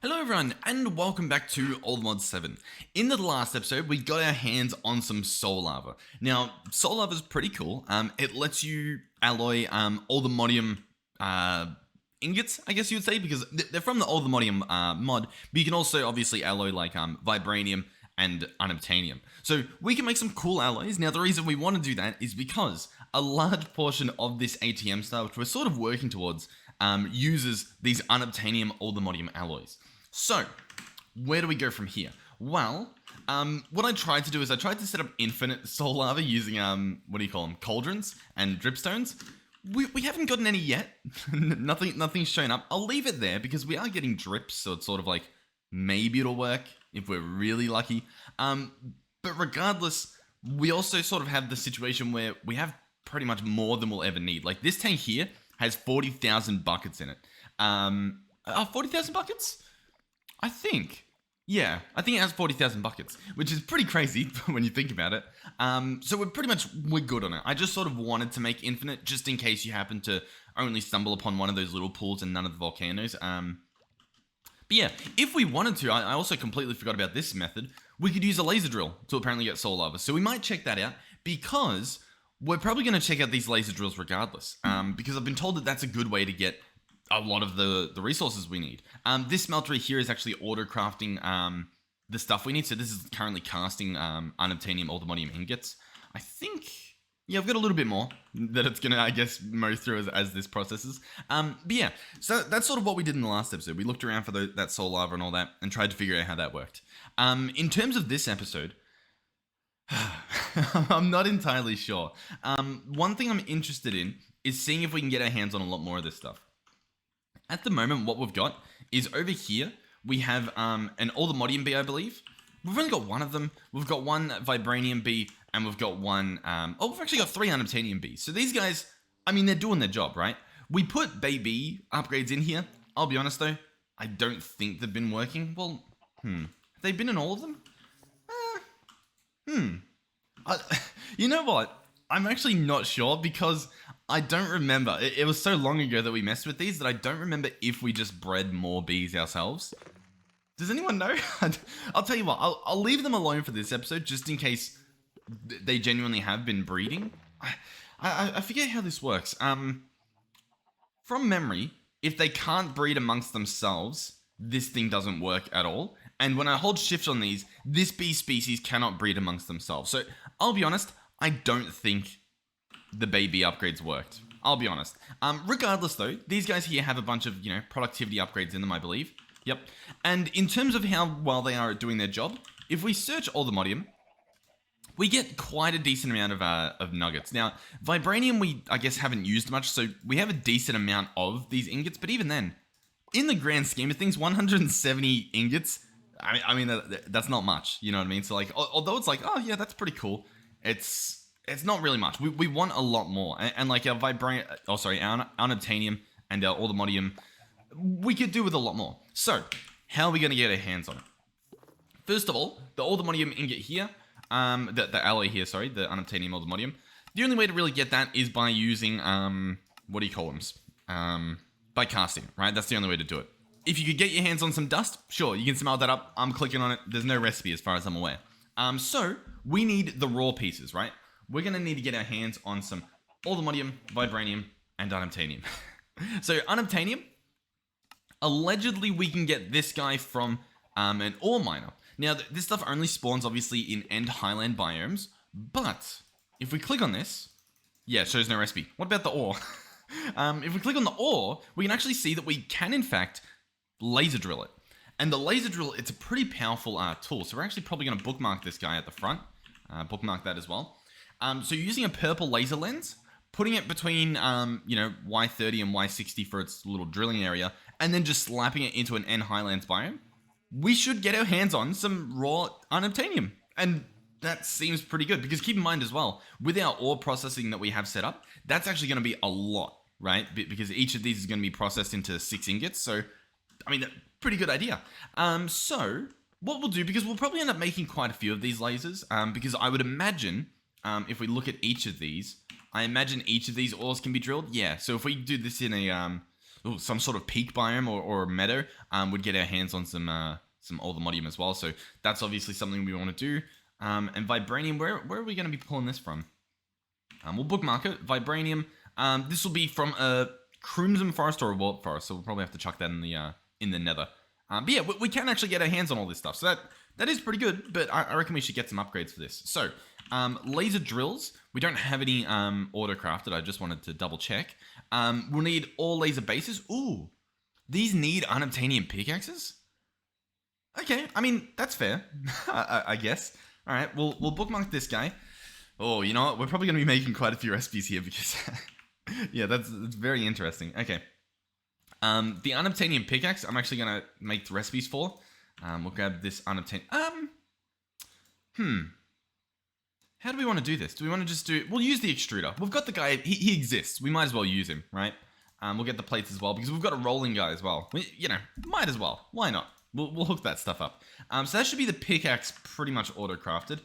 Hello everyone, and welcome back to Allthemod 7. In the last episode, we got our hands on some soul lava. Now, soul lava is pretty cool. It lets you alloy Allthemodium ingots, I guess you would say, because they're from the Allthemodium mod, but you can also obviously alloy like Vibranium and Unobtainium. So we can make some cool alloys. Now, the reason we want to do that is because a large portion of this ATM star, which we're sort of working towards, uses these Unobtainium Allthemodium alloys. So, where do we go from here? Well, what I tried to do is I tried to set up infinite soul lava using, cauldrons and dripstones. We haven't gotten any yet. Nothing's shown up. I'll leave it there because we are getting drips, so it's sort of like, maybe it'll work if we're really lucky. But regardless, we also sort of have the situation where we have pretty much more than we'll ever need. Like, this tank here has 40,000 buckets in it. 40,000 buckets? I think it has 40,000 buckets, which is pretty crazy when you think about it. So we're good on it. I just sort of wanted to make infinite just in case you happen to only stumble upon one of those little pools and none of the volcanoes. But yeah, if we wanted to, I also completely forgot about this method. We could use a laser drill to apparently get soul lava. So we might check that out because we're probably going to check out these laser drills regardless. Because I've been told that that's a good way to get a lot of the resources we need. This Meltery here is actually auto-crafting the stuff we need. So this is currently casting Unobtainium Allthemodium ingots. I think, yeah, I've got a little bit more that it's going to, I guess, mow through as this processes. But yeah, so that's sort of what we did in the last episode. We looked around for that soul lava and all that and tried to figure out how that worked. In terms of this episode, I'm not entirely sure. One thing I'm interested in is seeing if we can get our hands on a lot more of this stuff. At the moment, what we've got is over here, we have an Allthemodium bee, I believe. We've only got one of them. We've got one Vibranium bee, and we've got one... we've actually got 3 Unobtainium bees. So these guys, I mean, they're doing their job, right? We put baby upgrades in here. I'll be honest, though. I don't think they've been working. Well, have they been in all of them? You know what? I'm actually not sure because I don't remember. It was so long ago that we messed with these that I don't remember if we just bred more bees ourselves. Does anyone know? I'll tell you what, I'll leave them alone for this episode just in case they genuinely have been breeding. I forget how this works. From memory, if they can't breed amongst themselves, this thing doesn't work at all. And when I hold shift on these, this bee species cannot breed amongst themselves. So I'll be honest, I don't think the baby upgrades worked. I'll be honest. Regardless though, these guys here have a bunch of, productivity upgrades in them, I believe. Yep. And in terms of how well they are at doing their job, if we search Allthemodium, we get quite a decent amount of nuggets. Now, Vibranium we, I guess, haven't used much, so we have a decent amount of these ingots, but even then, in the grand scheme of things, 170 ingots, I mean that's not much, you know what I mean? So like, although it's like, oh yeah, that's pretty cool, it's not really much. We want a lot more, and like our our Unobtainium and our Allthemodium, we could do with a lot more. So, how are we going to get our hands on it? First of all, the Allthemodium ingot here, the alloy here, sorry, the Unobtainium Allthemodium. The only way to really get that is by using by casting, right? That's the only way to do it. If you could get your hands on some dust, sure, you can smelt that up. I'm clicking on it. There's no recipe as far as I'm aware. So we need the raw pieces, right? We're going to need to get our hands on some Allthemodium, Vibranium, and Unobtainium. So Unobtainium, allegedly we can get this guy from an ore miner. Now, this stuff only spawns, obviously, in end highland biomes, but if we click on this, yeah, it shows no recipe. What about the ore? If we click on the ore, we can actually see that we can, in fact, laser drill it. And the laser drill, it's a pretty powerful tool, so we're actually probably going to bookmark this guy at the front. Bookmark that as well. So you're using a purple laser lens, putting it between, Y30 and Y60 for its little drilling area, and then just slapping it into an N Highlands biome, we should get our hands on some raw Unobtainium. And that seems pretty good, because keep in mind as well, with our ore processing that we have set up, that's actually going to be a lot, right? Because each of these is going to be processed into 6 ingots, so, I mean, pretty good idea. So, what we'll do, because we'll probably end up making quite a few of these lasers, because I would imagine, if we look at each of these, I imagine each of these ores can be drilled. Yeah, so if we do this in a some sort of peak biome or meadow, would get our hands on some Allthemodium as well. So that's obviously something we want to do. And Vibranium, where are we going to be pulling this from? We'll bookmark it. Vibranium. This will be from a Crimson Forest or a Warp Forest, so we'll probably have to chuck that in the Nether. But yeah, we can actually get our hands on all this stuff, so that is pretty good. But I reckon we should get some upgrades for this. So laser drills. We don't have any auto crafted. I just wanted to double check. We'll need all laser bases. Ooh, these need Unobtainium pickaxes. Okay, I mean that's fair. I guess. All right, we'll bookmark this guy. Oh, you know what? We're probably going to be making quite a few recipes here because, yeah, that's very interesting. Okay. The Unobtainium pickaxe, I'm actually going to make the recipes for. We'll grab this Unobtainium. How do we want to do this? Do we want to just do... We'll use the extruder. We've got the guy. He exists. We might as well use him, right? We'll get the plates as well because we've got a rolling guy as well. Might as well. Why not? We'll hook that stuff up. So that should be the pickaxe pretty much auto-crafted.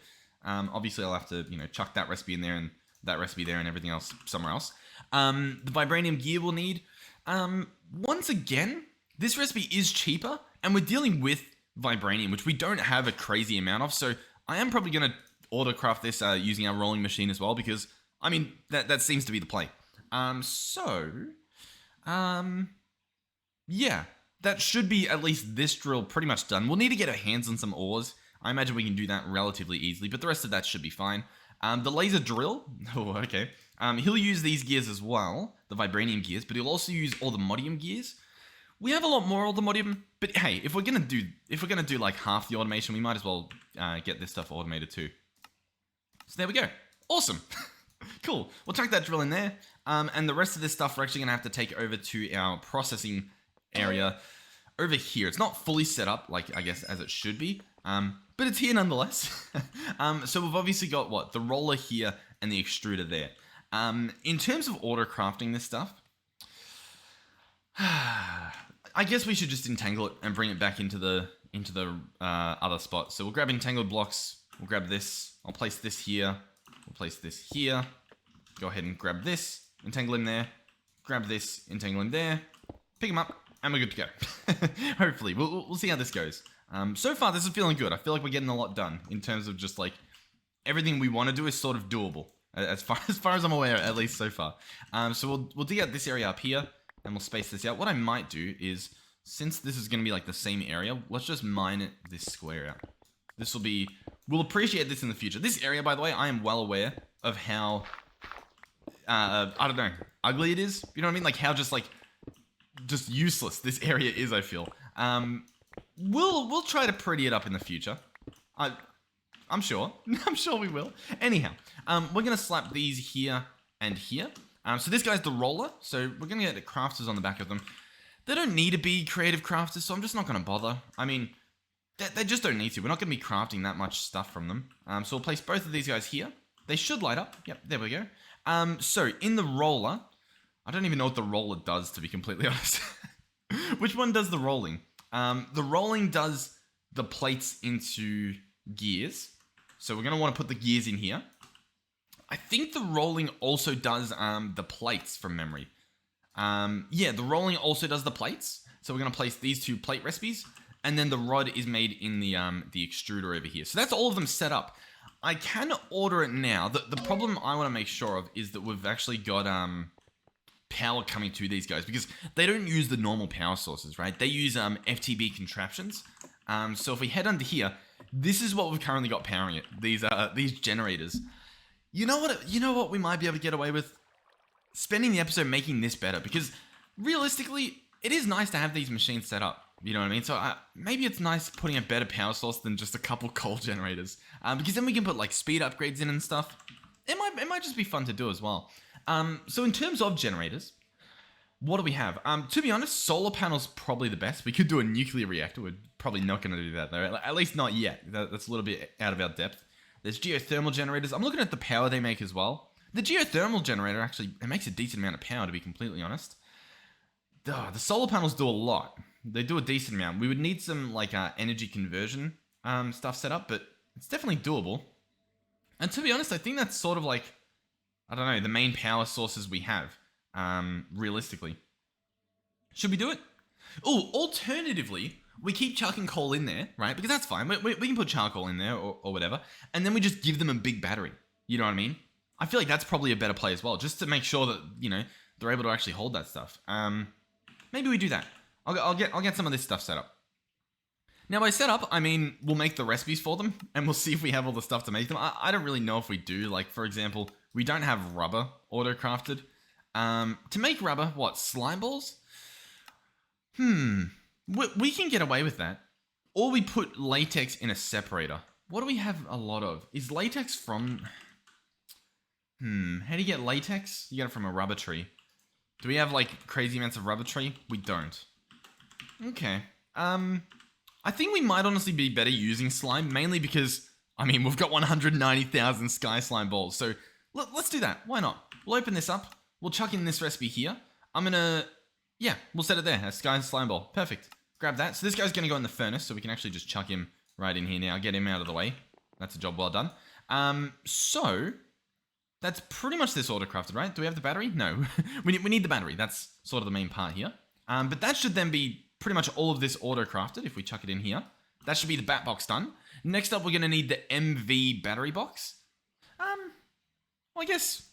Obviously, I'll have to, chuck that recipe in there and that recipe there and everything else somewhere else. The Vibranium Gear we'll need. Once again, this recipe is cheaper, and we're dealing with Vibranium, which we don't have a crazy amount of, so I am probably going to auto-craft this using our rolling machine as well, because, I mean, that seems to be the play. Yeah, that should be at least this drill pretty much done. We'll need to get our hands on some ores. I imagine we can do that relatively easily, but the rest of that should be fine. The laser drill, oh, okay. He'll use these gears as well, the Vibranium gears, but he'll also use Allthemodium gears. We have a lot more Allthemodium, but hey, if we're gonna do like half the automation, we might as well get this stuff automated too. So there we go. Awesome. Cool. We'll chuck that drill in there, and the rest of this stuff we're actually gonna have to take over to our processing area over here. It's not fully set up, like I guess as it should be. But it's here nonetheless. So we've obviously got the roller here and the extruder there. In terms of auto crafting this stuff, I guess we should just entangle it and bring it back into the other spot. So we'll grab entangled blocks. We'll grab this. I'll place this here. We'll place this here. Go ahead and grab this. Entangle him there. Grab this. Entangle him there. Pick him up. And we're good to go. Hopefully. We'll see how this goes. So far, this is feeling good. I feel like we're getting a lot done in terms of just like everything we want to do is sort of doable as far as I'm aware, at least so far. So we'll dig out this area up here and we'll space this out. What I might do is, since this is going to be like the same area, let's just mine this square out. This will be, we'll appreciate this in the future. This area, by the way, I am well aware of how, I don't know, ugly it is. You know what I mean? Like how just useless this area is, I feel. We'll try to pretty it up in the future. I'm sure. I'm sure we will. Anyhow, we're going to slap these here and here. So this guy's the roller. So we're going to get the crafters on the back of them. They don't need to be creative crafters, so I'm just not going to bother. I mean, they just don't need to. We're not going to be crafting that much stuff from them. So we'll place both of these guys here. They should light up. Yep, there we go. So in the roller, I don't even know what the roller does, to be completely honest. Which one does the rolling? The rolling does the plates into gears. So we're going to want to put the gears in here. I think the rolling also does the plates from memory. Yeah, the rolling also does the plates. So we're going to place these two plate recipes. And then the rod is made in the extruder over here. So that's all of them set up. I can order it now. The problem I want to make sure of is that we've actually got power coming to these guys, because they don't use the normal power sources, right? They use FTB contraptions. So if we head under here, this is what we've currently got powering it. These generators. You know what we might be able to get away with? Spending the episode making this better, because realistically, it is nice to have these machines set up. You know what I mean? So maybe it's nice putting a better power source than just a couple coal generators, because then we can put like speed upgrades in and stuff. It might just be fun to do as well. So in terms of generators, what do we have? To be honest, solar panels probably the best. We could do a nuclear reactor. We're probably not going to do that though. At least not yet. That's a little bit out of our depth. There's geothermal generators. I'm looking at the power they make as well. The geothermal generator actually, it makes a decent amount of power, to be completely honest. The solar panels do a lot. They do a decent amount. We would need some like energy conversion stuff set up, but it's definitely doable. And to be honest, I think that's sort of like, I don't know, the main power sources we have, realistically. Should we do it? Oh, alternatively, we keep chucking coal in there, right? Because that's fine. We can put charcoal in there or whatever. And then we just give them a big battery. You know what I mean? I feel like that's probably a better play as well. Just to make sure that, you know, they're able to actually hold that stuff. Maybe we do that. I'll get some of this stuff set up. Now, by set up, I mean, we'll make the recipes for them, and we'll see if we have all the stuff to make them. I don't really know if we do. Like, for example, we don't have rubber auto-crafted. To make rubber, what, slime balls? We can get away with that. Or we put latex in a separator. What do we have a lot of? Is latex from... how do you get latex? You get it from a rubber tree. Do we have, like, crazy amounts of rubber tree? We don't. Okay. I think we might honestly be better using slime, mainly because, I mean, we've got 190,000 sky slime balls. So let's do that. Why not? We'll open this up. We'll chuck in this recipe here. Yeah, we'll set it there. A sky slime ball. Perfect. Grab that. So this guy's going to go in the furnace, so we can actually just chuck him right in here now. Get him out of the way. That's a job well done. So that's pretty much this auto-crafted, right? Do we have the battery? No. we need the battery. That's sort of the main part here. But that should then be pretty much all of this auto-crafted if we chuck it in here. That should be the bat box done. Next up, we're going to need the MV battery box. Well, I guess...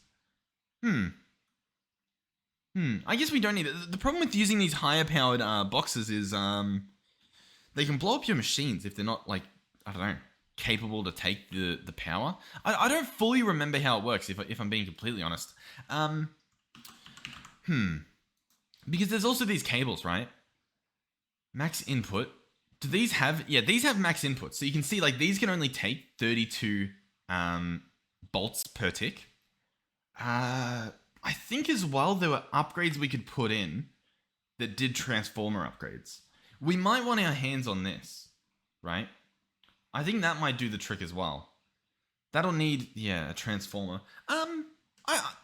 I guess we don't need it. The problem with using these higher powered boxes is they can blow up your machines if they're not, like, I don't know, capable to take the power. I don't fully remember how it works, if I'm being completely honest. Because there's also these cables, right? Max input. Do these have... Yeah, these have max input. So you can see, like, these can only take 32 bolts per tick. I think as well there were upgrades we could put in that did transformer upgrades. We might want our hands on this, right? I think that might do the trick as well. That'll need, yeah, a transformer.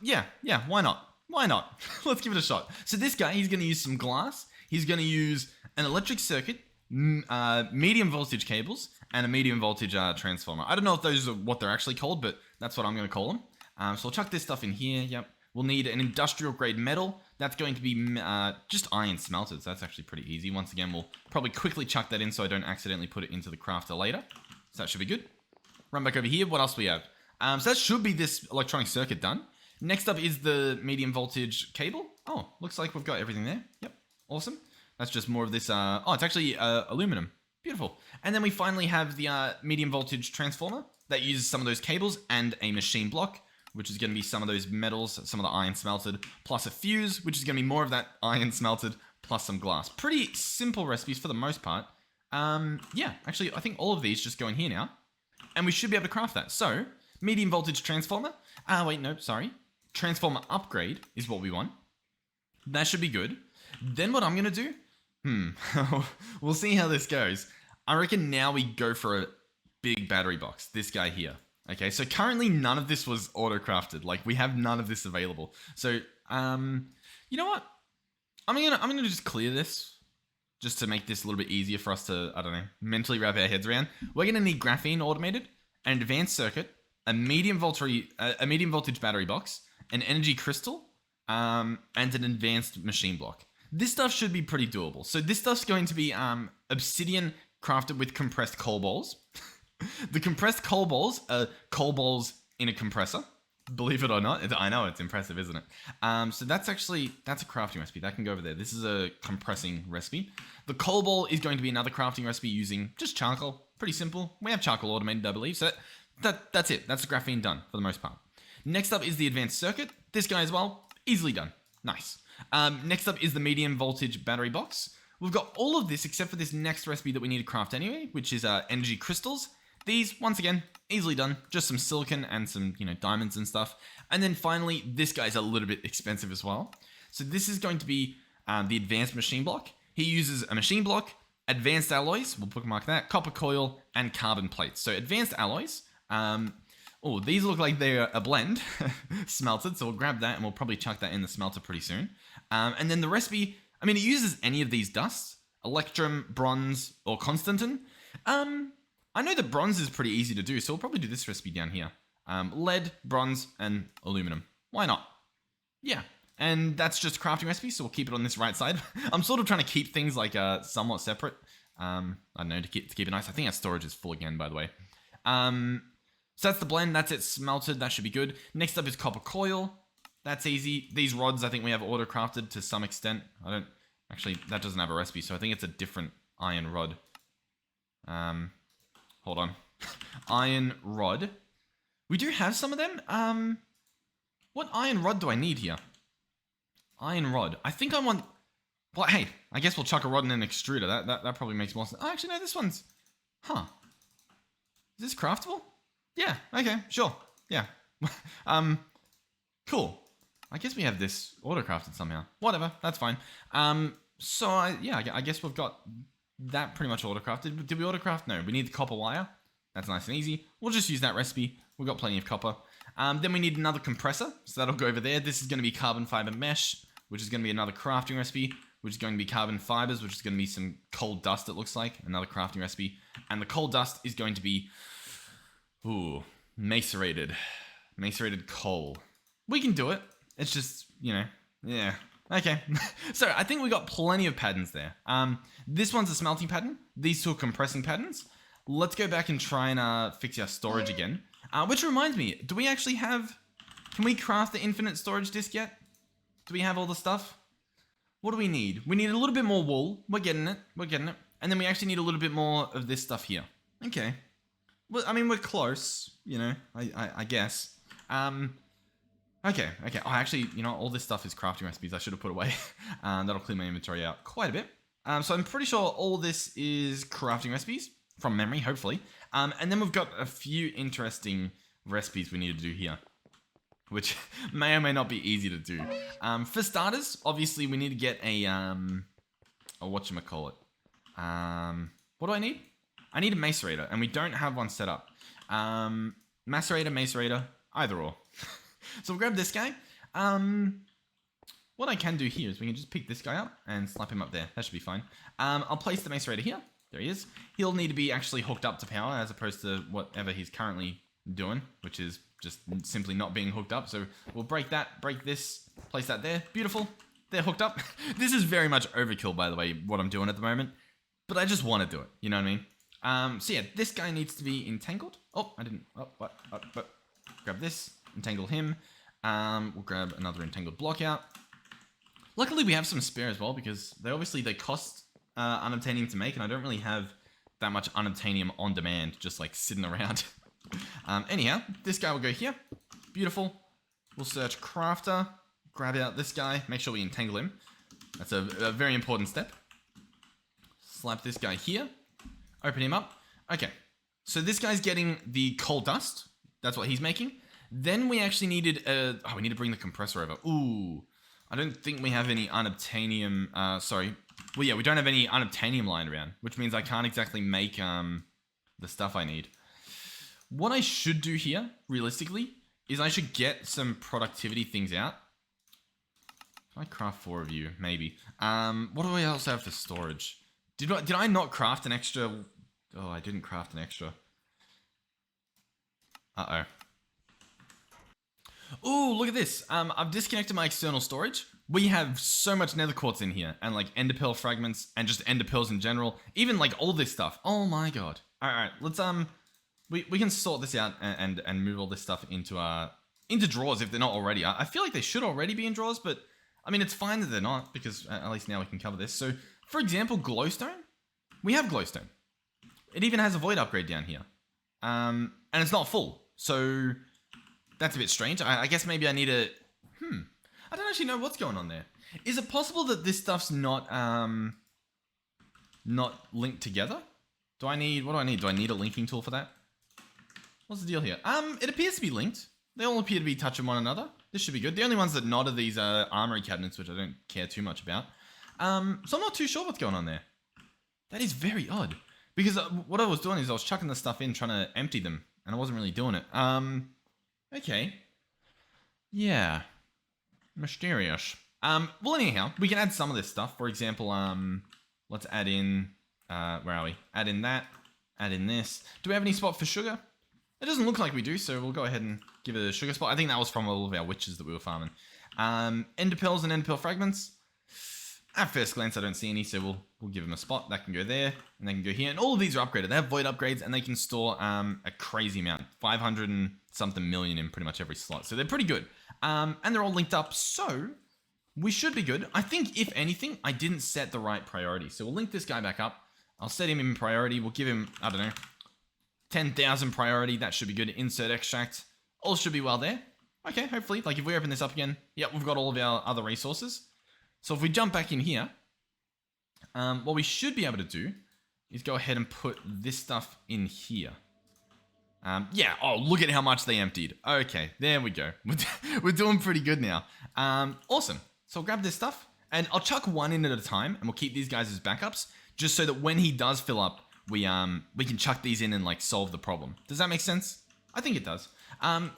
Yeah, why not? Why not? Let's give it a shot. So this guy, he's going to use some glass. He's going to use an electric circuit, medium voltage cables, and a medium voltage transformer. I don't know if those are what they're actually called, but that's what I'm going to call them. So I'll chuck this stuff in here. Yep. We'll need an industrial grade metal. That's going to be just iron smelters. That's actually pretty easy. Once again, we'll probably quickly chuck that in so I don't accidentally put it into the crafter later. So that should be good. Run back over here. What else do we have? So that should be this electronic circuit done. Next up is the medium voltage cable. Oh, looks like we've got everything there. Yep. Awesome. That's just more of this. Oh, it's actually aluminum. Beautiful. And then we finally have the medium voltage transformer that uses some of those cables and a machine block, which is going to be some of those metals, some of the iron smelted, plus a fuse, which is going to be more of that iron smelted, plus some glass. Pretty simple recipes for the most part. Yeah, actually, I think all of these just go in here now, and we should be able to craft that. So, medium voltage transformer. Wait, no, sorry. Transformer upgrade is what we want. That should be good. Then what I'm going to do, we'll see how this goes. I reckon now we go for a big battery box. This guy here. Okay, so currently none of this was auto-crafted. Like, we have none of this available. So, you know what? I'm gonna just clear this, just to make this a little bit easier for us to, I don't know, mentally wrap our heads around. We're gonna need graphene automated, an advanced circuit, a medium voltage battery box, an energy crystal, and an advanced machine block. This stuff should be pretty doable. So this stuff's going to be obsidian crafted with compressed coal balls. The compressed coal balls are coal balls in a compressor. Believe it or not. I know, it's impressive, isn't it? So that's a crafting recipe. That can go over there. This is a compressing recipe. The coal ball is going to be another crafting recipe using just charcoal. Pretty simple. We have charcoal automated, I believe. So that's it. That's the graphene done for the most part. Next up is the advanced circuit. This guy as well. Easily done. Nice. Next up is the medium voltage battery box. We've got all of this except for this next recipe that we need to craft anyway, which is energy crystals. These, once again, easily done. Just some silicon and some, diamonds and stuff. And then finally, this guy's a little bit expensive as well. So this is going to be the advanced machine block. He uses a machine block, advanced alloys, we'll bookmark that, copper coil, and carbon plates. So advanced alloys. Oh, these look like they're a blend, smelted. So we'll grab that and we'll probably chuck that in the smelter pretty soon. And then the recipe, I mean, it uses any of these dusts, electrum, bronze, or constantin. I know that bronze is pretty easy to do, so we'll probably do this recipe down here. Lead, bronze, and aluminum. Why not? Yeah. And that's just crafting recipes, so we'll keep it on this right side. I'm sort of trying to keep things like somewhat separate. I don't know, to keep it nice. I think our storage is full again, by the way. So that's the blend. That's it smelted. That should be good. Next up is copper coil. That's easy. These rods, I think we have auto-crafted to some extent. I don't... Actually, that doesn't have a recipe, so I think it's a different iron rod. Hold on. Iron rod. We do have some of them. What iron rod do I need here? Iron rod. I think I want... Well, hey, I guess we'll chuck a rod in an extruder. That probably makes more sense. Oh, actually, no, this one's... Huh. Is this craftable? Yeah, okay, sure. Yeah. Cool. I guess we have this auto-crafted somehow. Whatever, that's fine. So, I guess we've got that pretty much auto-crafted. Did we auto-craft? No, we need the copper wire. That's nice and easy. We'll just use that recipe. We've got plenty of copper. Then we need another compressor, so that'll go over there. This is going to be carbon fiber mesh, which is going to be another crafting recipe, which is going to be carbon fibers, which is going to be some coal dust, it looks like, another crafting recipe. And the coal dust is going to be, macerated coal. We can do it. It's just, yeah. Okay. So I think we got plenty of patterns there. This one's a smelting pattern. These two are compressing patterns. Let's go back and try and fix our storage again. Which reminds me, do we actually have... Can we craft the infinite storage disk yet? Do we have all the stuff? What do we need? We need a little bit more wool. We're getting it. And then we actually need a little bit more of this stuff here. Okay. Well, I mean, we're close, I guess. Okay. Oh, actually, all this stuff is crafting recipes I should have put away. That'll clear my inventory out quite a bit. So I'm pretty sure all this is crafting recipes from memory, hopefully. And then we've got a few interesting recipes we need to do here, which may or may not be easy to do. For starters, obviously we need to get a whatchamacallit. What do I need? I need a macerator, and we don't have one set up. Macerator, either or. So we'll grab this guy. What I can do here is we can just pick this guy up and slap him up there. That should be fine. I'll place the macerator here. There he is. He'll need to be actually hooked up to power as opposed to whatever he's currently doing, which is just simply not being hooked up. So we'll break this, place that there. Beautiful. They're hooked up. This is very much overkill, by the way, what I'm doing at the moment. But I just want to do it. You know what I mean? So yeah, this guy needs to be entangled. Oh, I didn't. Oh, what? Grab this. Entangle him. We'll grab another entangled block out. Luckily, we have some spare as well because they cost Unobtainium to make, and I don't really have that much Unobtainium on demand, just like sitting around. Anyhow, this guy will go here. Beautiful. We'll search crafter, grab out this guy, make sure we entangle him. That's a very important step. Slap this guy here. Open him up. Okay. So this guy's getting the coal dust. That's what he's making. Then we actually needed we need to bring the compressor over. Ooh. I don't think we have any Unobtainium, sorry. Well, yeah, we don't have any Unobtainium lying around, which means I can't exactly make the stuff I need. What I should do here, realistically, is I should get some productivity things out. Can I craft 4 of you? Maybe. What do I also have for storage? Did I not craft an extra? Oh, I didn't craft an extra. Uh-oh. Ooh, look at this. I've disconnected my external storage. We have so much nether quartz in here, and like ender pearl fragments, and just ender pearls in general. Even like all this stuff. Oh my god. Alright, let's we can sort this out and move all this stuff into drawers if they're not already. I feel like they should already be in drawers, but I mean it's fine that they're not, because at least now we can cover this. So, for example, glowstone. We have glowstone. It even has a void upgrade down here. And it's not full. So that's a bit strange. I guess maybe I need a... I don't actually know what's going on there. Is it possible that this stuff's not linked together? What do I need? Do I need a linking tool for that? What's the deal here? It appears to be linked. They all appear to be touching one another. This should be good. The only ones that not are these armory cabinets, which I don't care too much about. So I'm not too sure what's going on there. That is very odd. Because what I was doing is I was chucking the stuff in, trying to empty them, and I wasn't really doing it. Okay. Yeah. Mysterious. Well, anyhow, we can add some of this stuff. For example, let's add in, where are we? Add in that, add in this. Do we have any spot for sugar? It doesn't look like we do, so we'll go ahead and give it a sugar spot. I think that was from all of our witches that we were farming. Ender pearls and ender pearl fragments. At first glance, I don't see any, so we'll give them a spot. That can go there, and they can go here. And all of these are upgraded. They have void upgrades, and they can store a crazy amount, 500 and something million in pretty much every slot. So they're pretty good. And they're all linked up, so we should be good. I think, if anything, I didn't set the right priority. So we'll link this guy back up. I'll set him in priority. We'll give him, I don't know, 10,000 priority. That should be good. Insert extract. All should be well there. Okay, hopefully. Like, if we open this up again, yep, we've got all of our other resources. So if we jump back in here, what we should be able to do is go ahead and put this stuff in here. Yeah, oh, look at how much they emptied. Okay, there we go. We're doing pretty good now. Awesome. So I'll grab this stuff, and I'll chuck one in at a time, and we'll keep these guys as backups, just so that when he does fill up, we can chuck these in and, like, solve the problem. Does that make sense? I think it does.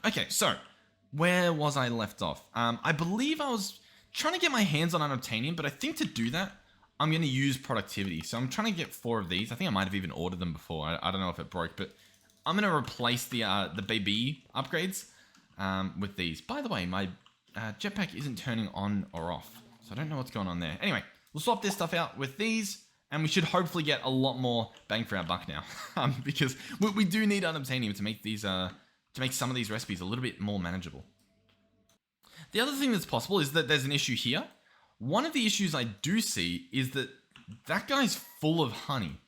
Okay, so where was I left off? I believe I was trying to get my hands on Unobtainium, but I think to do that, I'm going to use productivity. So I'm trying to get 4 of these. I think I might have even ordered them before. I don't know if it broke, but I'm going to replace the baby upgrades with these. By the way, my jetpack isn't turning on or off, so I don't know what's going on there. Anyway, we'll swap this stuff out with these, and we should hopefully get a lot more bang for our buck now, because we do need Unobtainium to make these to make some of these recipes a little bit more manageable. The other thing that's possible is that there's an issue here. One of the issues I do see is that guy's full of honey.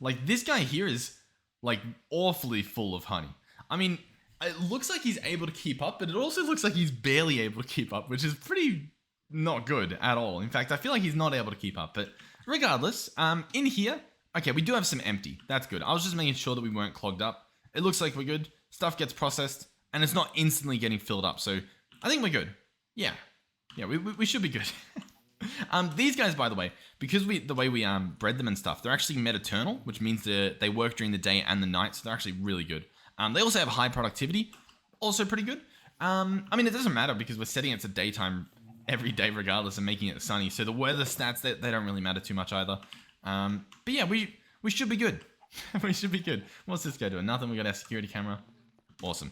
Like, this guy here is, like, awfully full of honey. I mean, it looks like he's able to keep up, but it also looks like he's barely able to keep up, which is pretty not good at all. In fact, I feel like he's not able to keep up, but regardless, in here, okay, we do have some empty. That's good. I was just making sure that we weren't clogged up. It looks like we're good. Stuff gets processed, and it's not instantly getting filled up, so I think we're good. Yeah, we should be good. These guys, by the way, because the way we bred them and stuff, they're actually meta-eternal, which means that they work during the day and the night, so they're actually really good. They also have high productivity, also pretty good. I mean, it doesn't matter because we're setting it to daytime every day regardless and making it sunny, so the weather stats, they don't really matter too much either. But yeah, we should be good. We should be good. What's this guy doing? Nothing. We got our security camera. Awesome.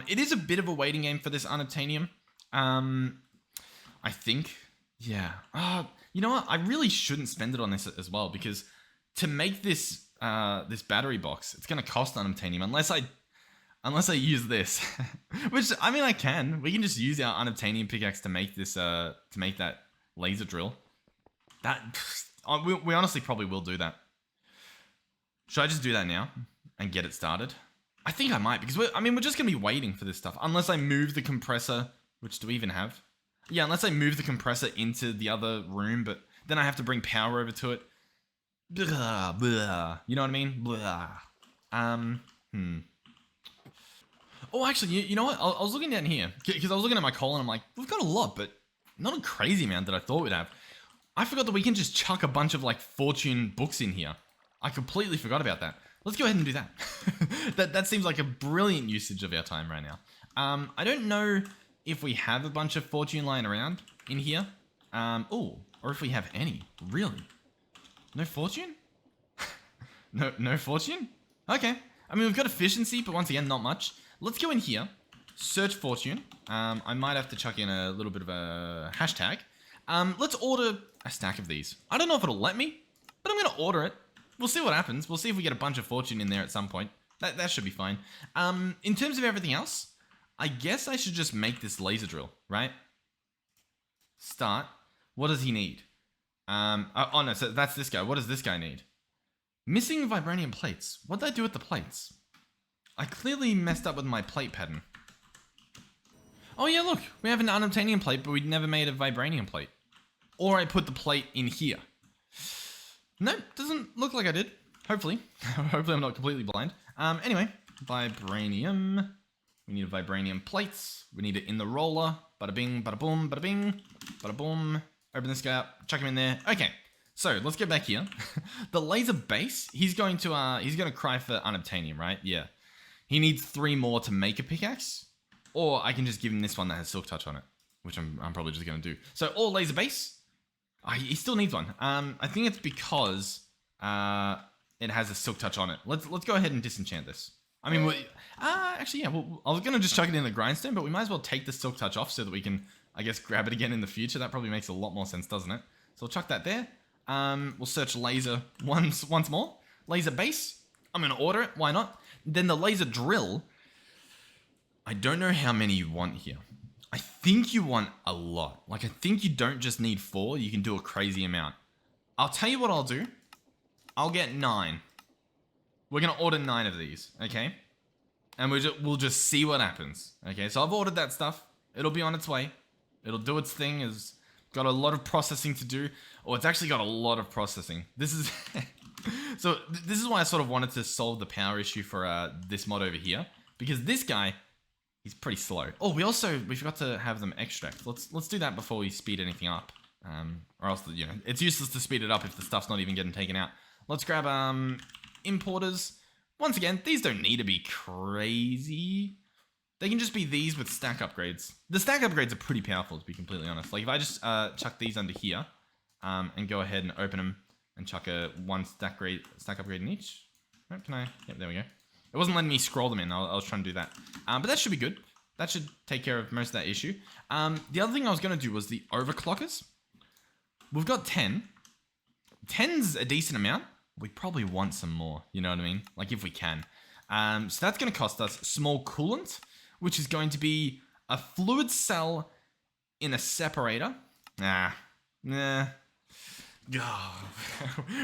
It is a bit of a waiting game for this Unobtainium. I think. Yeah. You know what? I really shouldn't spend it on this as well, because to make this this battery box, it's going to cost Unobtainium unless I use this. Which, I mean, I can. We can just use our Unobtainium pickaxe to make this to make that laser drill. We honestly probably will do that. Should I just do that now and get it started? I think I might, because we're just going to be waiting for this stuff. Unless I move the compressor, which do we even have? Yeah, unless I move the compressor into the other room, but then I have to bring power over to it. Blah, blah. You know what I mean? Blah. Oh, actually, you know what? I was looking down here, because I was looking at my coal and I'm like, we've got a lot, but not a crazy amount that I thought we'd have. I forgot that we can just chuck a bunch of, like, fortune books in here. I completely forgot about that. Let's go ahead and do that. that seems like a brilliant usage of our time right now. I don't know if we have a bunch of fortune lying around in here. Or if we have any. Really? No fortune? No fortune? Okay. I mean, we've got efficiency, but once again, not much. Let's go in here. Search fortune. I might have to chuck in a little bit of a hashtag. Let's order a stack of these. I don't know if it'll let me, but I'm going to order it. We'll see what happens. We'll see if we get a bunch of fortune in there at some point. That should be fine. In terms of everything else, I guess I should just make this laser drill, right? Start. What does he need? Oh no, so that's this guy. What does this guy need? Missing Vibranium plates. What did I do with the plates? I clearly messed up with my plate pattern. Oh yeah, look. We have an Unobtainium plate, but we never made a Vibranium plate. Or I put the plate in here. No, doesn't look like I did. Hopefully. Hopefully I'm not completely blind. Anyway, Vibranium. We need a Vibranium plates. We need it in the roller. Bada bing, bada boom, bada bing, bada boom. Open this guy up, chuck him in there. Okay, so let's get back here. The laser base, he's going to cry for Unobtainium, right? Yeah. He needs 3 more to make a pickaxe. Or I can just give him this one that has Silk Touch on it, which I'm probably just going to do. So, all laser base. He still needs one. I think it's because it has a Silk Touch on it. Let's go ahead and disenchant this. I mean, actually, yeah. I was gonna just chuck it in the grindstone, but we might as well take the Silk Touch off so that we can I guess, grab it again in the future. That probably makes a lot more sense, doesn't it? So we'll chuck that there. We'll search laser once more. Laser base. I'm going to order it. Why not? Then the laser drill. I don't know how many you want here. I think you want a lot. Like, I think you don't just need 4. You can do a crazy amount. I'll tell you what I'll do. I'll get 9. We're going to order 9 of these, okay? And we'll just see what happens, okay? So I've ordered that stuff. It'll be on its way. It'll do its thing. It's got a lot of processing to do. Or it's actually got a lot of processing. This is... So this is why I sort of wanted to solve the power issue for this mod over here. Because this guy... He's pretty slow. Oh, we forgot to have them extract. Let's do that before we speed anything up. Or else, you know, it's useless to speed it up if the stuff's not even getting taken out. Let's grab importers. Once again, these don't need to be crazy. They can just be these with stack upgrades. The stack upgrades are pretty powerful, to be completely honest. Like if I just chuck these under here and go ahead and open them and chuck a 1 stack upgrade in each. Oh, can I? Yep, there we go. It wasn't letting me scroll them in. I was trying to do that. But that should be good. That should take care of most of that issue. The other thing I was going to do was the overclockers. We've got 10. 10's a decent amount. We probably want some more. You know what I mean? Like if we can. So that's going to cost us small coolant, which is going to be a fluid cell in a separator. Nah.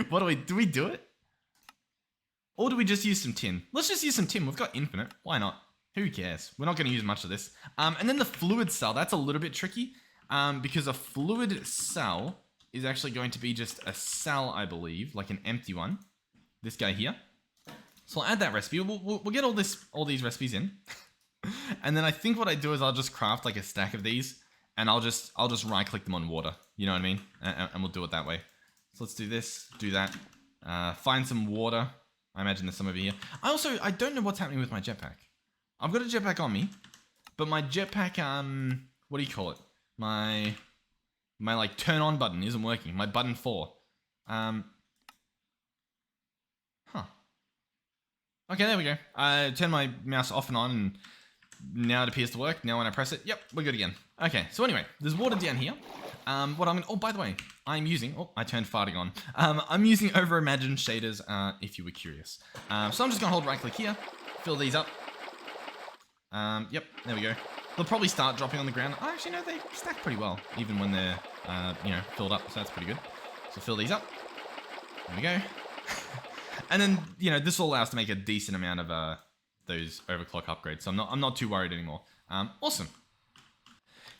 What do we do it? Or do we just use some tin? Let's just use some tin. We've got infinite. Why not? Who cares? We're not going to use much of this. And then the fluid cell, that's a little bit tricky. Because a fluid cell is actually going to be just a cell, I believe. Like an empty one. This guy here. So I'll add that recipe. We'll get all these recipes in. And then I think what I do is I'll just craft like a stack of these. And I'll just right click them on water. You know what I mean? And we'll do it that way. So let's do this. Do that. Find some water. I imagine there's some over here. I don't know what's happening with my jetpack. I've got a jetpack on me, but my jetpack, what do you call it? My like turn on button isn't working. My button 4. Okay, there we go. I turn my mouse off and on, and now it appears to work. Now when I press it, yep, we're good again. Okay, so anyway, there's water down here. Oh, by the way, I'm using, I turned farting on. I'm using Overimagined shaders, if you were curious. So I'm just gonna hold right click here, fill these up. Yep, there we go. They'll probably start dropping on the ground. Oh, actually, no, they stack pretty well, even when they're, filled up, so that's pretty good. So fill these up. There we go. And then, this will allow us to make a decent amount of, those overclock upgrades, so I'm not too worried anymore. Awesome.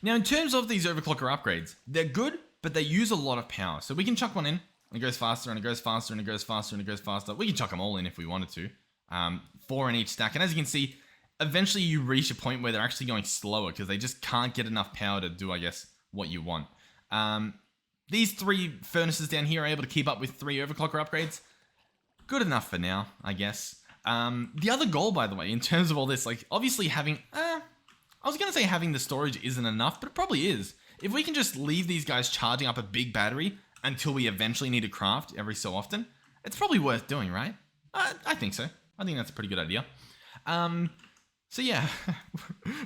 Now, in terms of these overclocker upgrades, they're good, but they use a lot of power. So we can chuck one in, and it goes faster, and it goes faster, and it goes faster, and it goes faster. We can chuck them all in if we wanted to. 4 in each stack. And as you can see, eventually you reach a point where they're actually going slower because they just can't get enough power to do, I guess, what you want. These 3 furnaces down here are able to keep up with 3 overclocker upgrades. Good enough for now, I guess. The other goal, by the way, in terms of all this, like, obviously having... I was going to say having the storage isn't enough, but it probably is. If we can just leave these guys charging up a big battery until we eventually need to craft every so often, it's probably worth doing, right? I think so. I think that's a pretty good idea. So yeah,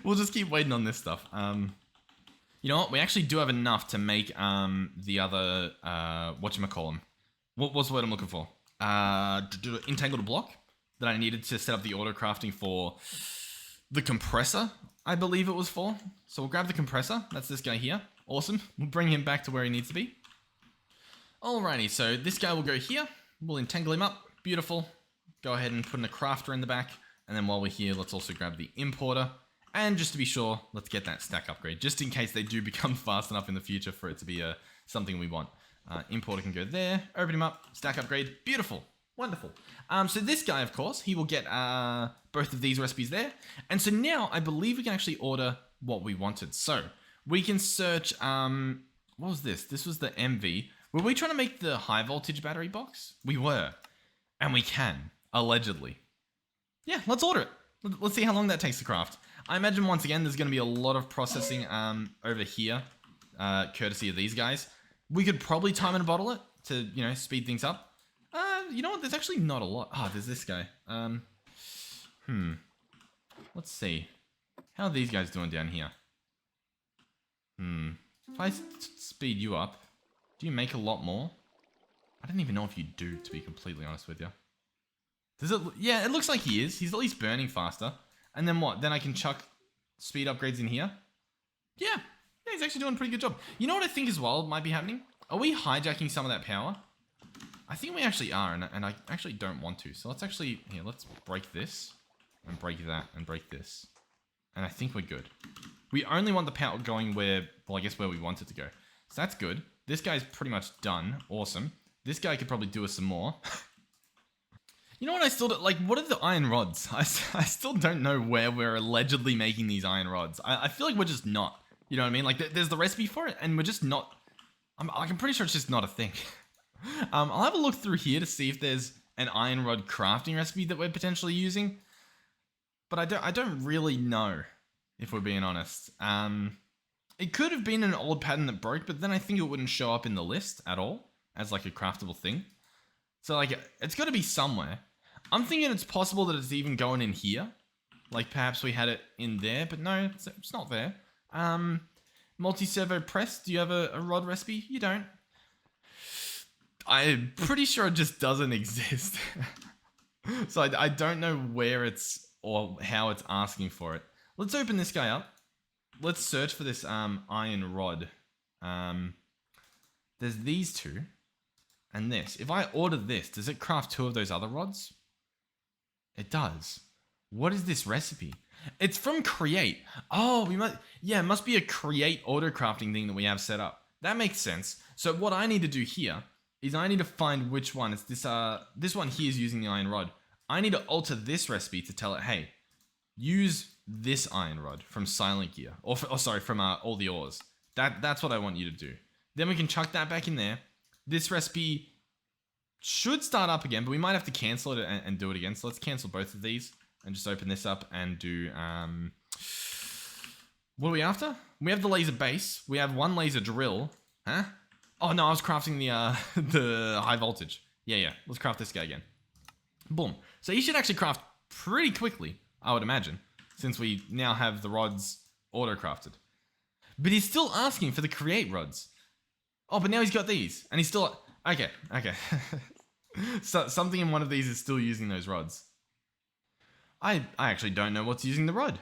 we'll just keep waiting on this stuff. You know what? We actually do have enough to make the other, whatchamacallem. What's the word I'm looking for? Entangled block that I needed to set up the auto crafting for the compressor, I believe it was for. So we'll grab the compressor. That's this guy here. Awesome. We'll bring him back to where he needs to be. Alrighty, so this guy will go here. We'll entangle him up. Beautiful. Go ahead and put in a crafter in the back. And then while we're here, let's also grab the importer. And just to be sure, let's get that stack upgrade, just in case they do become fast enough in the future for it to be something we want. Importer can go there. Open him up. Stack upgrade. Beautiful. Wonderful. So this guy, of course, he will get both of these recipes there. And so now I believe we can actually order what we wanted. So we can search, what was this? This was the MV. Were we trying to make the high voltage battery box? We were. And we can, allegedly. Yeah, let's order it. Let's see how long that takes to craft. I imagine, once again, there's going to be a lot of processing over here, courtesy of these guys. We could probably time and bottle it to, speed things up. You know what? There's actually not a lot. There's this guy. Let's see. How are these guys doing down here? If I speed you up, do you make a lot more? I don't even know if you do, to be completely honest with you. Does it? Yeah, it looks like he is. He's at least burning faster. And then what? Then I can chuck speed upgrades in here? Yeah, he's actually doing a pretty good job. You know what I think as well might be happening? Are we hijacking some of that power? I think we actually are, and I actually don't want to. So let's actually, here, let's break this, and break that, and break this. And I think we're good. We only want the power going where, well, I guess where we want it to go. So that's good. This guy's pretty much done. Awesome. This guy could probably do us some more. You know what I still don't, like, what are the iron rods? I still don't know where we're allegedly making these iron rods. I feel like we're just not. You know what I mean? Like, there's the recipe for it, and we're just not. I'm pretty sure it's just not a thing. I'll have a look through here to see if there's an iron rod crafting recipe that we're potentially using. But I don't really know, if we're being honest. It could have been an old pattern that broke, but then I think it wouldn't show up in the list at all as like a craftable thing. So like, it's got to be somewhere. I'm thinking it's possible that it's even going in here. Like perhaps we had it in there, but no, it's not there. Multi-servo press, do you have a rod recipe? You don't. I'm pretty sure it just doesn't exist. So I don't know where it's or how it's asking for it. Let's open this guy up. Let's search for this iron rod. There's these two and this. If I order this, does it craft two of those other rods? It does. What is this recipe? It's from Create. Oh, it must be a Create auto crafting thing that we have set up. That makes sense. So what I need to do here is I need to find which one. It's this one here is using the iron rod. I need to alter this recipe to tell it, hey, use this iron rod from Silent Gear. From all the ores. That's what I want you to do. Then we can chuck that back in there. This recipe should start up again, but we might have to cancel it and do it again. So let's cancel both of these and just open this up and do, what are we after? We have the laser base. We have one laser drill. Huh? Oh no, I was crafting the high voltage. Yeah. Let's craft this guy again. Boom. So he should actually craft pretty quickly, I would imagine, since we now have the rods auto-crafted. But he's still asking for the create rods. Oh, but now he's got these. And he's still... Okay. So something in one of these is still using those rods. I actually don't know what's using the rod.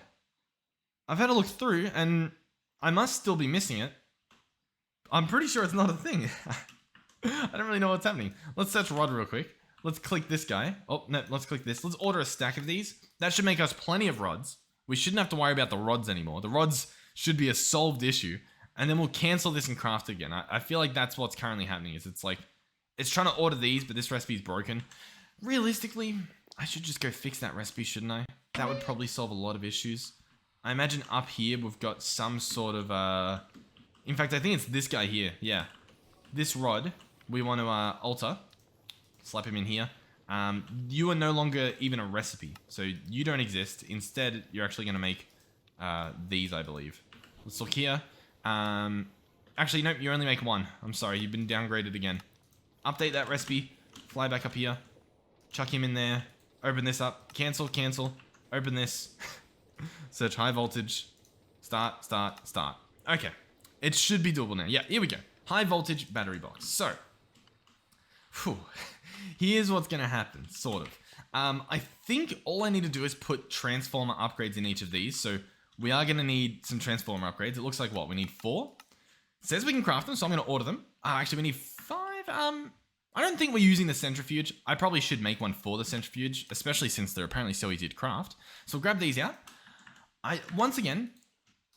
I've had a look through, and I must still be missing it. I'm pretty sure it's not a thing. I don't really know what's happening. Let's search rod real quick. Let's click this guy. Oh, no, let's click this. Let's order a stack of these. That should make us plenty of rods. We shouldn't have to worry about the rods anymore. The rods should be a solved issue. And then we'll cancel this and craft again. I feel like that's what's currently happening. Is it's like, it's trying to order these, but this recipe is broken. Realistically, I should just go fix that recipe, shouldn't I? That would probably solve a lot of issues. I imagine up here we've got some sort of... In fact, I think it's this guy here. Yeah. This rod, we want to alter. Slap him in here. You are no longer even a recipe. So you don't exist. Instead, you're actually going to make these, I believe. Let's look here. Actually, nope, you only make one. I'm sorry, you've been downgraded again. Update that recipe. Fly back up here. Chuck him in there. Open this up. Cancel. Open this. Search high voltage. Start. Okay. It should be doable now. Yeah, here we go. High voltage battery box. So, here's what's going to happen, sort of. I think all I need to do is put transformer upgrades in each of these. So, we are going to need some transformer upgrades. It looks like what? We need 4. It says we can craft them, so I'm going to order them. Actually, we need 5. I don't think we're using the centrifuge. I probably should make one for the centrifuge, especially since they're apparently so easy to craft. So, we'll grab these out. Once again,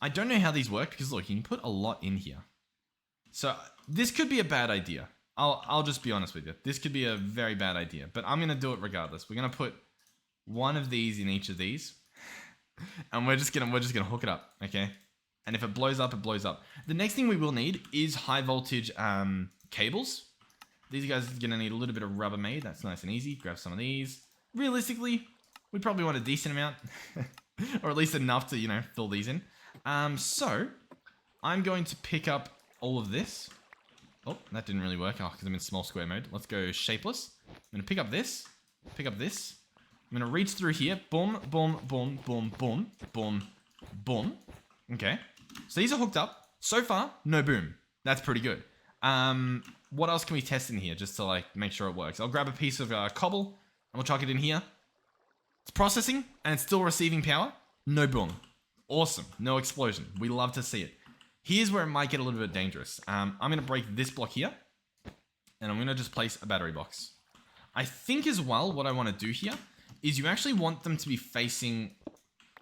I don't know how these work because look, you can put a lot in here. So this could be a bad idea. I'll just be honest with you. This could be a very bad idea, but I'm going to do it regardless. We're going to put one of these in each of these and we're just going to hook it up. Okay. And if it blows up, it blows up. The next thing we will need is high voltage, cables. These guys are going to need a little bit of Rubbermaid. That's nice and easy. Grab some of these. Realistically, we probably want a decent amount or at least enough to, fill these in. So I'm going to pick up all of this. Oh, that didn't really work. Because I'm in small square mode. Let's go shapeless. I'm going to pick up this. Pick up this. I'm going to reach through here. Boom, boom, boom, boom, boom, boom, boom. Okay. So these are hooked up. So far, no boom. That's pretty good. What else can we test in here just to like make sure it works? I'll grab a piece of cobble and we'll chuck it in here. It's processing and it's still receiving power. No boom. Awesome. No explosion. We love to see it. Here's where it might get a little bit dangerous. I'm going to break this block here and I'm going to just place a battery box. I think as well what I want to do here is you actually want them to be facing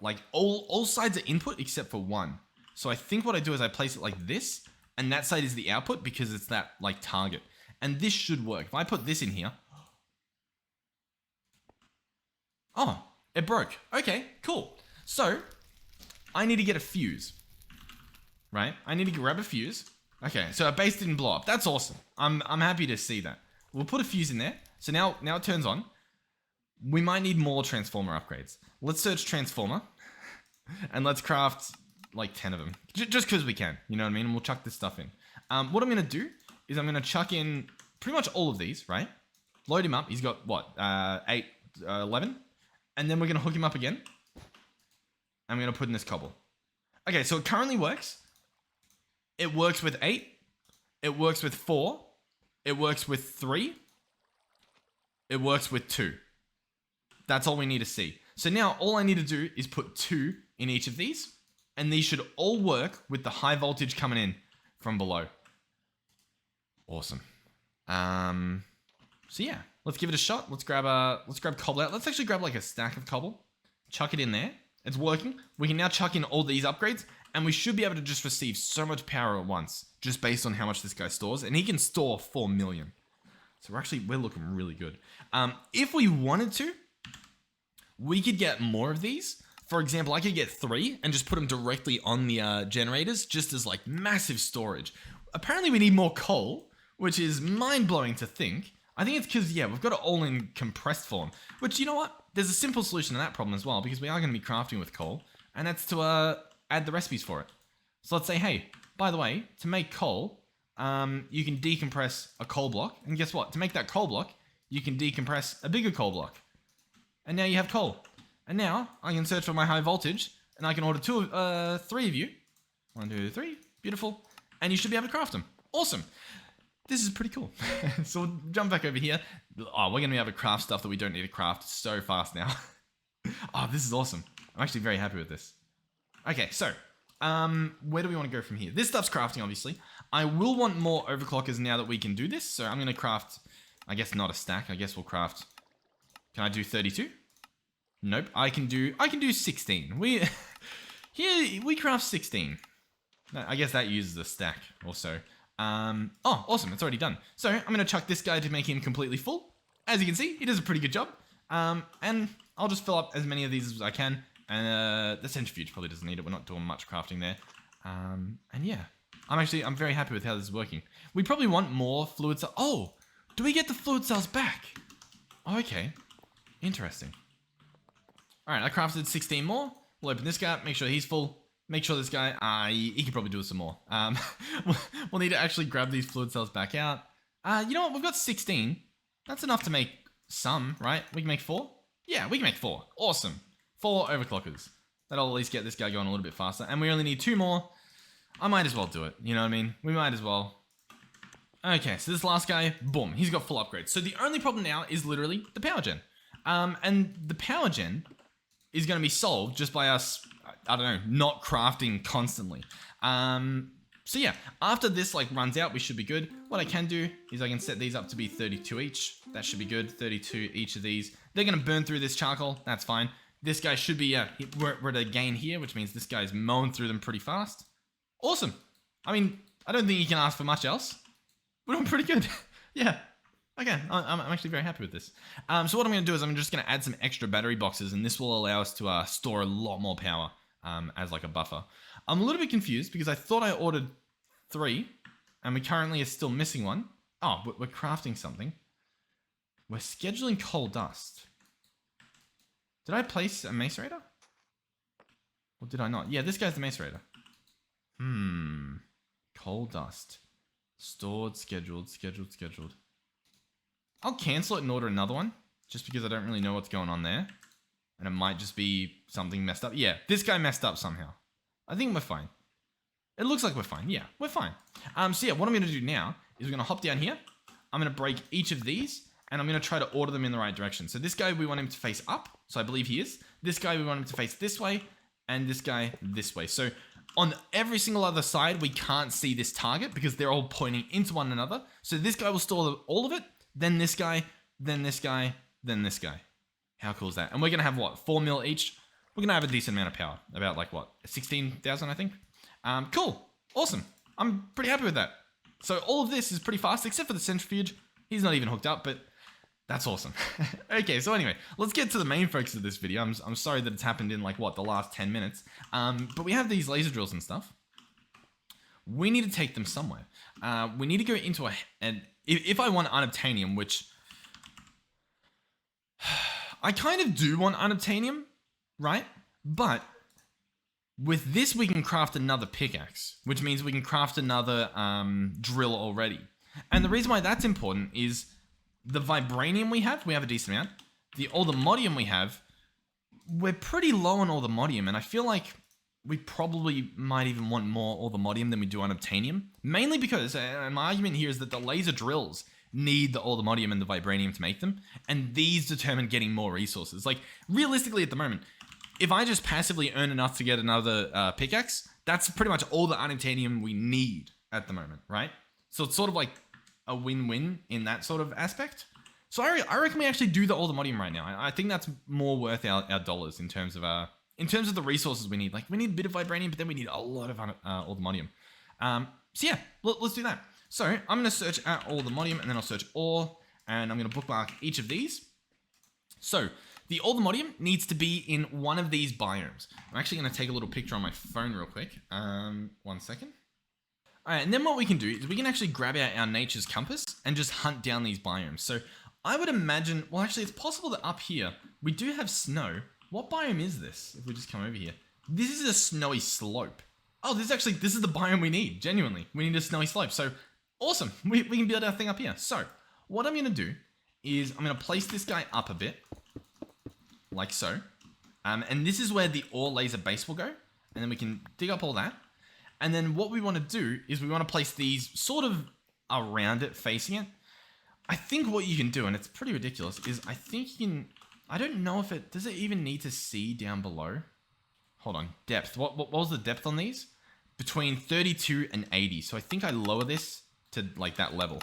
like all sides are input except for one. So I think what I do is I place it like this and that side is the output because it's that like target. And this should work. If I put this in here. Oh, it broke. Okay, cool. So I need to get a fuse, right? I need to grab a fuse. Okay, so our base didn't blow up. That's awesome. I'm happy to see that. We'll put a fuse in there. So now it turns on. We might need more transformer upgrades. Let's search transformer and let's craft like 10 of them. Just because we can, you know what I mean? And we'll chuck this stuff in. What I'm going to do is I'm going to chuck in pretty much all of these, right? Load him up. He's got what? 8, 11. And then we're going to hook him up again. I'm going to put in this cobble. Okay, so it currently works. It works with 8. It works with 4. It works with 3. It works with 2. That's all we need to see. So now all I need to do is put 2 in each of these. And these should all work with the high voltage coming in from below. Awesome. So yeah, let's give it a shot. Let's grab cobble out. Let's actually grab like a stack of cobble. Chuck it in there. It's working. We can now chuck in all these upgrades. And we should be able to just receive so much power at once. Just based on how much this guy stores. And he can store 4 million. So we're looking really good. If we wanted to, we could get more of these. For example, I could get 3 and just put them directly on the generators just as like massive storage. Apparently we need more coal, which is mind-blowing to think. I think it's because, yeah, we've got it all in compressed form. Which, you know what? There's a simple solution to that problem as well because we are going to be crafting with coal. And that's to add the recipes for it. So let's say, hey, by the way, to make coal, you can decompress a coal block. And guess what? To make that coal block, you can decompress a bigger coal block. And now you have coal. And now I can search for my high voltage and I can order 3 of you. 1, 2, 3. Beautiful. And you should be able to craft them. Awesome. This is pretty cool. So we'll jump back over here. Oh, we're going to be able to craft stuff that we don't need to craft so fast now. Oh, this is awesome. I'm actually very happy with this. Okay, so where do we want to go from here? This stuff's crafting, obviously. I will want more overclockers now that we can do this. So I'm going to craft, I guess not a stack. I guess we'll craft. Can I do 32? Nope. I can do 16. We craft 16. I guess that uses a stack or so. Oh, awesome. It's already done. So I'm going to chuck this guy to make him completely full. As you can see, he does a pretty good job. And I'll just fill up as many of these as I can. And the centrifuge probably doesn't need it. We're not doing much crafting there. And yeah, I'm very happy with how this is working. We probably want more fluid cells. Oh, do we get the fluid cells back? Oh, okay. Interesting. All right, I crafted 16 more. We'll open this guy up, make sure he's full. Make sure this guy, he could probably do some more. We'll need to actually grab these fluid cells back out. You know what? We've got 16. That's enough to make some, right? We can make 4? Yeah, we can make 4. Awesome. 4 overclockers. That'll at least get this guy going a little bit faster. And we only need 2 more. I might as well do it. You know what I mean? We might as well. Okay, so this last guy, boom, he's got full upgrades. So the only problem now is literally the power gen. And the power gen is going to be solved just by us, I don't know, not crafting constantly. So yeah, after this like runs out, we should be good. What I can do is I can set these up to be 32 each. That should be good. 32 each of these. They're going to burn through this charcoal. That's fine. This guy should be, we're at a gain here, which means this guy's mowing through them pretty fast. Awesome. I mean, I don't think you can ask for much else. We're doing pretty good. Yeah. Okay, I'm actually very happy with this. So what I'm going to do is I'm just going to add some extra battery boxes, and this will allow us to store a lot more power as like a buffer. I'm a little bit confused because I thought I ordered 3, and we currently are still missing 1. Oh, we're crafting something. We're scheduling coal dust. Did I place a macerator? Or did I not? Yeah, this guy's the macerator. Coal dust. Stored, scheduled. I'll cancel it and order another one, just because I don't really know what's going on there. And it might just be something messed up. Yeah, this guy messed up somehow. I think we're fine. It looks like we're fine. Yeah, we're fine. So yeah, what I'm going to do now is we're going to hop down here. I'm going to break each of these, and I'm going to try to order them in the right direction. So this guy, we want him to face up. So I believe he is. This guy, we want him to face this way, and this guy this way. So on every single other side, we can't see this target because they're all pointing into one another. So this guy will store all of it, then this guy, then this guy, then this guy. How cool is that? And we're going to have what? 4 mil each? We're going to have a decent amount of power. About like what? 16,000, I think. Cool. Awesome. I'm pretty happy with that. So all of this is pretty fast, except for the centrifuge. He's not even hooked up, but that's awesome. Okay, so anyway, let's get to the main focus of this video. I'm sorry that it's happened in like what, the last 10 minutes. But we have these laser drills and stuff. We need to take them somewhere. We need to go into if I want Unobtainium, which I kind of do want Unobtainium, right? But with this, we can craft another pickaxe, which means we can craft another drill already. And the reason why that's important is the Vibranium we have a decent amount. The Allthemodium we have, we're pretty low on Allthemodium, and I feel like we probably might even want more Allthemodium than we do Unobtainium. Mainly because, and my argument here is that the laser drills need the Allthemodium and the Vibranium to make them, and these determine getting more resources. Like, realistically at the moment, if I just passively earn enough to get another pickaxe, that's pretty much all the Unobtainium we need at the moment, right? So it's sort of like a win-win in that sort of aspect. So I reckon we actually do the Allthemodium right now. I think that's more worth our dollars in terms of the resources we need. Like, we need a bit of Vibranium, but then we need a lot of Allthemodium. So yeah, let's do that. So I'm going to search at Allthemodium, and then I'll search all, and I'm going to bookmark each of these. So the Allthemodium needs to be in one of these biomes. I'm actually going to take a little picture on my phone real quick. 1 second. All right, and then what we can do is we can actually grab out our nature's compass and just hunt down these biomes. So I would imagine, well, actually, it's possible that up here we do have snow. What biome is this? If we just come over here, this is a snowy slope. Oh, this is the biome we need. Genuinely, we need a snowy slope. So awesome, we can build our thing up here. So what I'm going to do is I'm going to place this guy up a bit, like so. And this is where the ore laser base will go. And then we can dig up all that. And then what we want to do is we want to place these sort of around it, facing it. I think what you can do, and it's pretty ridiculous, is I think you can, I don't know if does it even need to see down below? Hold on, depth. What was the depth on these? Between 32 and 80. So I think I lower this to like that level.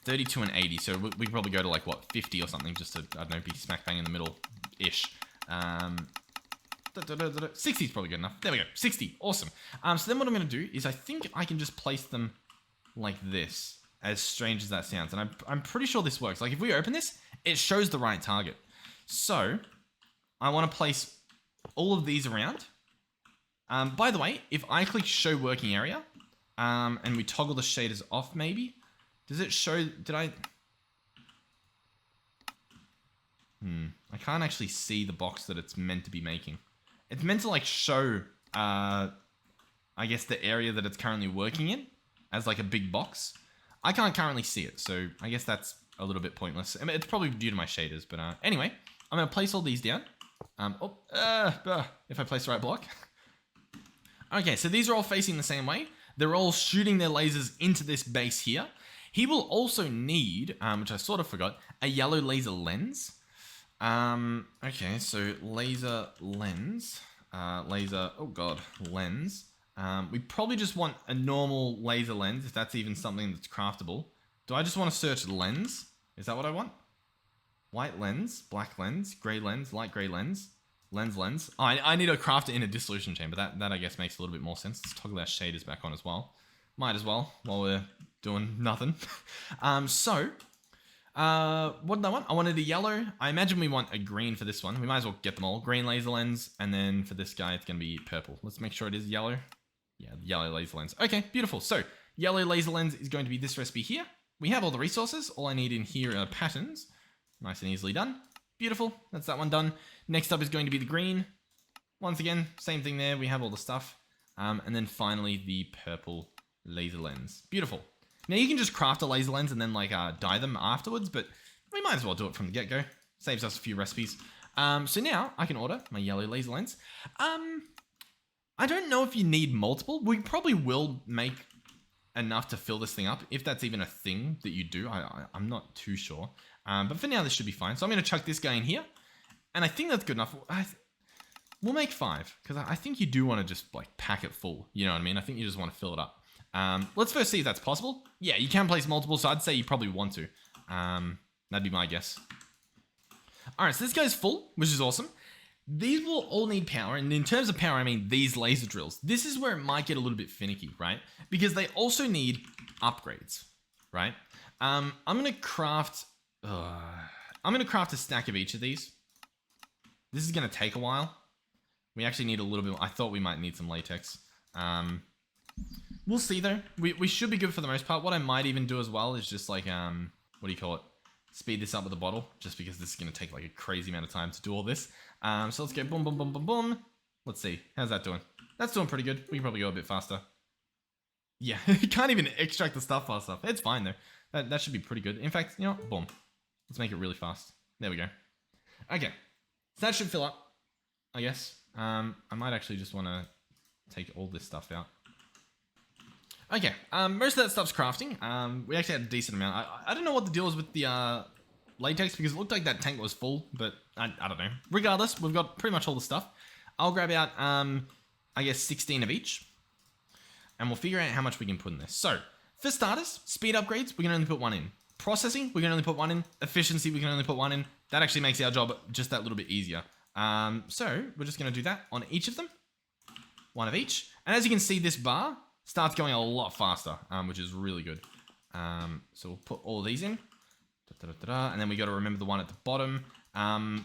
32 and 80. So we could probably go to like what, 50 or something, just to, I don't know, be smack bang in the middle-ish. 60 is probably good enough. There we go, 60, awesome. So then what I'm going to do is I think I can just place them like this, as strange as that sounds. And I'm pretty sure this works. Like if we open this, it shows the right target. So I want to place all of these around. By the way, if I click show working area, and we toggle the shaders off maybe, does it show, I can't actually see the box that it's meant to be making. It's meant to like show, I guess the area that it's currently working in as like a big box. I can't currently see it, so I guess that's a little bit pointless. I mean, it's probably due to my shaders, but anyway, I'm going to place all these down. If I place the right block. Okay, so these are all facing the same way. They're all shooting their lasers into this base here. He will also need, which I sort of forgot, a yellow laser lens. Okay, so laser lens, lens. We probably just want a normal laser lens, if that's even something that's craftable. Do I just want to search lens? Is that what I want? White lens, black lens, gray lens, light gray lens, lens. Oh, I need to craft it in a dissolution chamber. That I guess makes a little bit more sense. Let's toggle our shaders back on as well. Might as well, while we're doing nothing. What did I want? I wanted a yellow. I imagine we want a green for this one. We might as well get them all. Green laser lens, and then for this guy, it's going to be purple. Let's make sure it is yellow. Yeah, yellow laser lens. Okay, beautiful. So, yellow laser lens is going to be this recipe here. We have all the resources. All I need in here are patterns. Nice and easily done. Beautiful. That's that one done. Next up is going to be the green. Once again, same thing there. We have all the stuff. And then finally, the purple laser lens. Beautiful. Now, you can just craft a laser lens and then like dye them afterwards, but we might as well do it from the get-go. Saves us a few recipes. So now I can order my yellow laser lens. I don't know if you need multiple. We probably will make enough to fill this thing up, if that's even a thing that you do. I'm not too sure. But for now, this should be fine. So I'm going to chuck this guy in here. And I think that's good enough. We'll make 5, because I think you do want to just like pack it full. You know what I mean? I think you just want to fill it up. Let's first see if that's possible. Yeah, you can place multiple, so I'd say you probably want to. That'd be my guess. All right, so this guy's full, which is awesome. These will all need power, and in terms of power, I mean these laser drills. This is where it might get a little bit finicky, right? Because they also need upgrades, right? I'm gonna craft a stack of each of these. This is gonna take a while. We actually need a little bit. I thought we might need some latex. We'll see though. We should be good for the most part. What I might even do as well is just like what do you call it? Speed this up with a bottle, just because this is going to take like a crazy amount of time to do all this. So let's go boom, boom, boom, boom, boom. Let's see. How's that doing? That's doing pretty good. We can probably go a bit faster. Yeah, you can't even extract the stuff fast enough. It's fine though. That should be pretty good. In fact, you know what? Boom. Let's make it really fast. There we go. Okay. So that should fill up, I guess. I might actually just want to take all this stuff out. Okay, most of that stuff's crafting. We actually had a decent amount. I don't know what the deal is with the latex, because it looked like that tank was full, but I don't know. Regardless, we've got pretty much all the stuff. I'll grab out, I guess, 16 of each, and we'll figure out how much we can put in this. So, for starters, speed upgrades, we can only put 1 in. Processing, we can only put 1 in. Efficiency, we can only put 1 in. That actually makes our job just that little bit easier. So, we're just going to do that on each of them. 1 of each. And as you can see, this bar starts going a lot faster, which is really good. So we'll put all of these in. And then we got to remember the one at the bottom.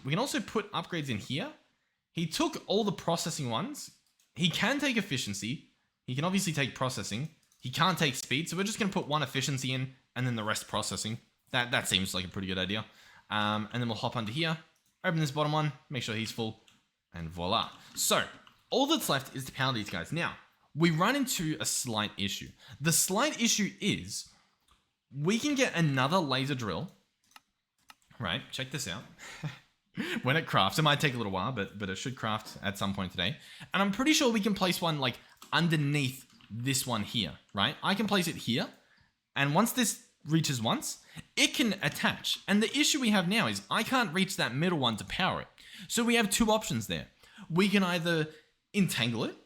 We can also put upgrades in here. He took all the processing ones. He can take efficiency. He can obviously take processing. He can't take speed. So we're just going to put 1 efficiency in and then the rest processing. That seems like a pretty good idea. And then we'll hop under here. Open this bottom one. Make sure he's full. And voila. So all that's left is to power these guys. Now, we run into a slight issue. The slight issue is we can get another laser drill. Right, check this out. When it crafts, it might take a little while, but it should craft at some point today. And I'm pretty sure we can place one like underneath this one here, right? I can place it here. And once this reaches once, it can attach. And the issue we have now is I can't reach that middle one to power it. So we have 2 options there. We can either entangle it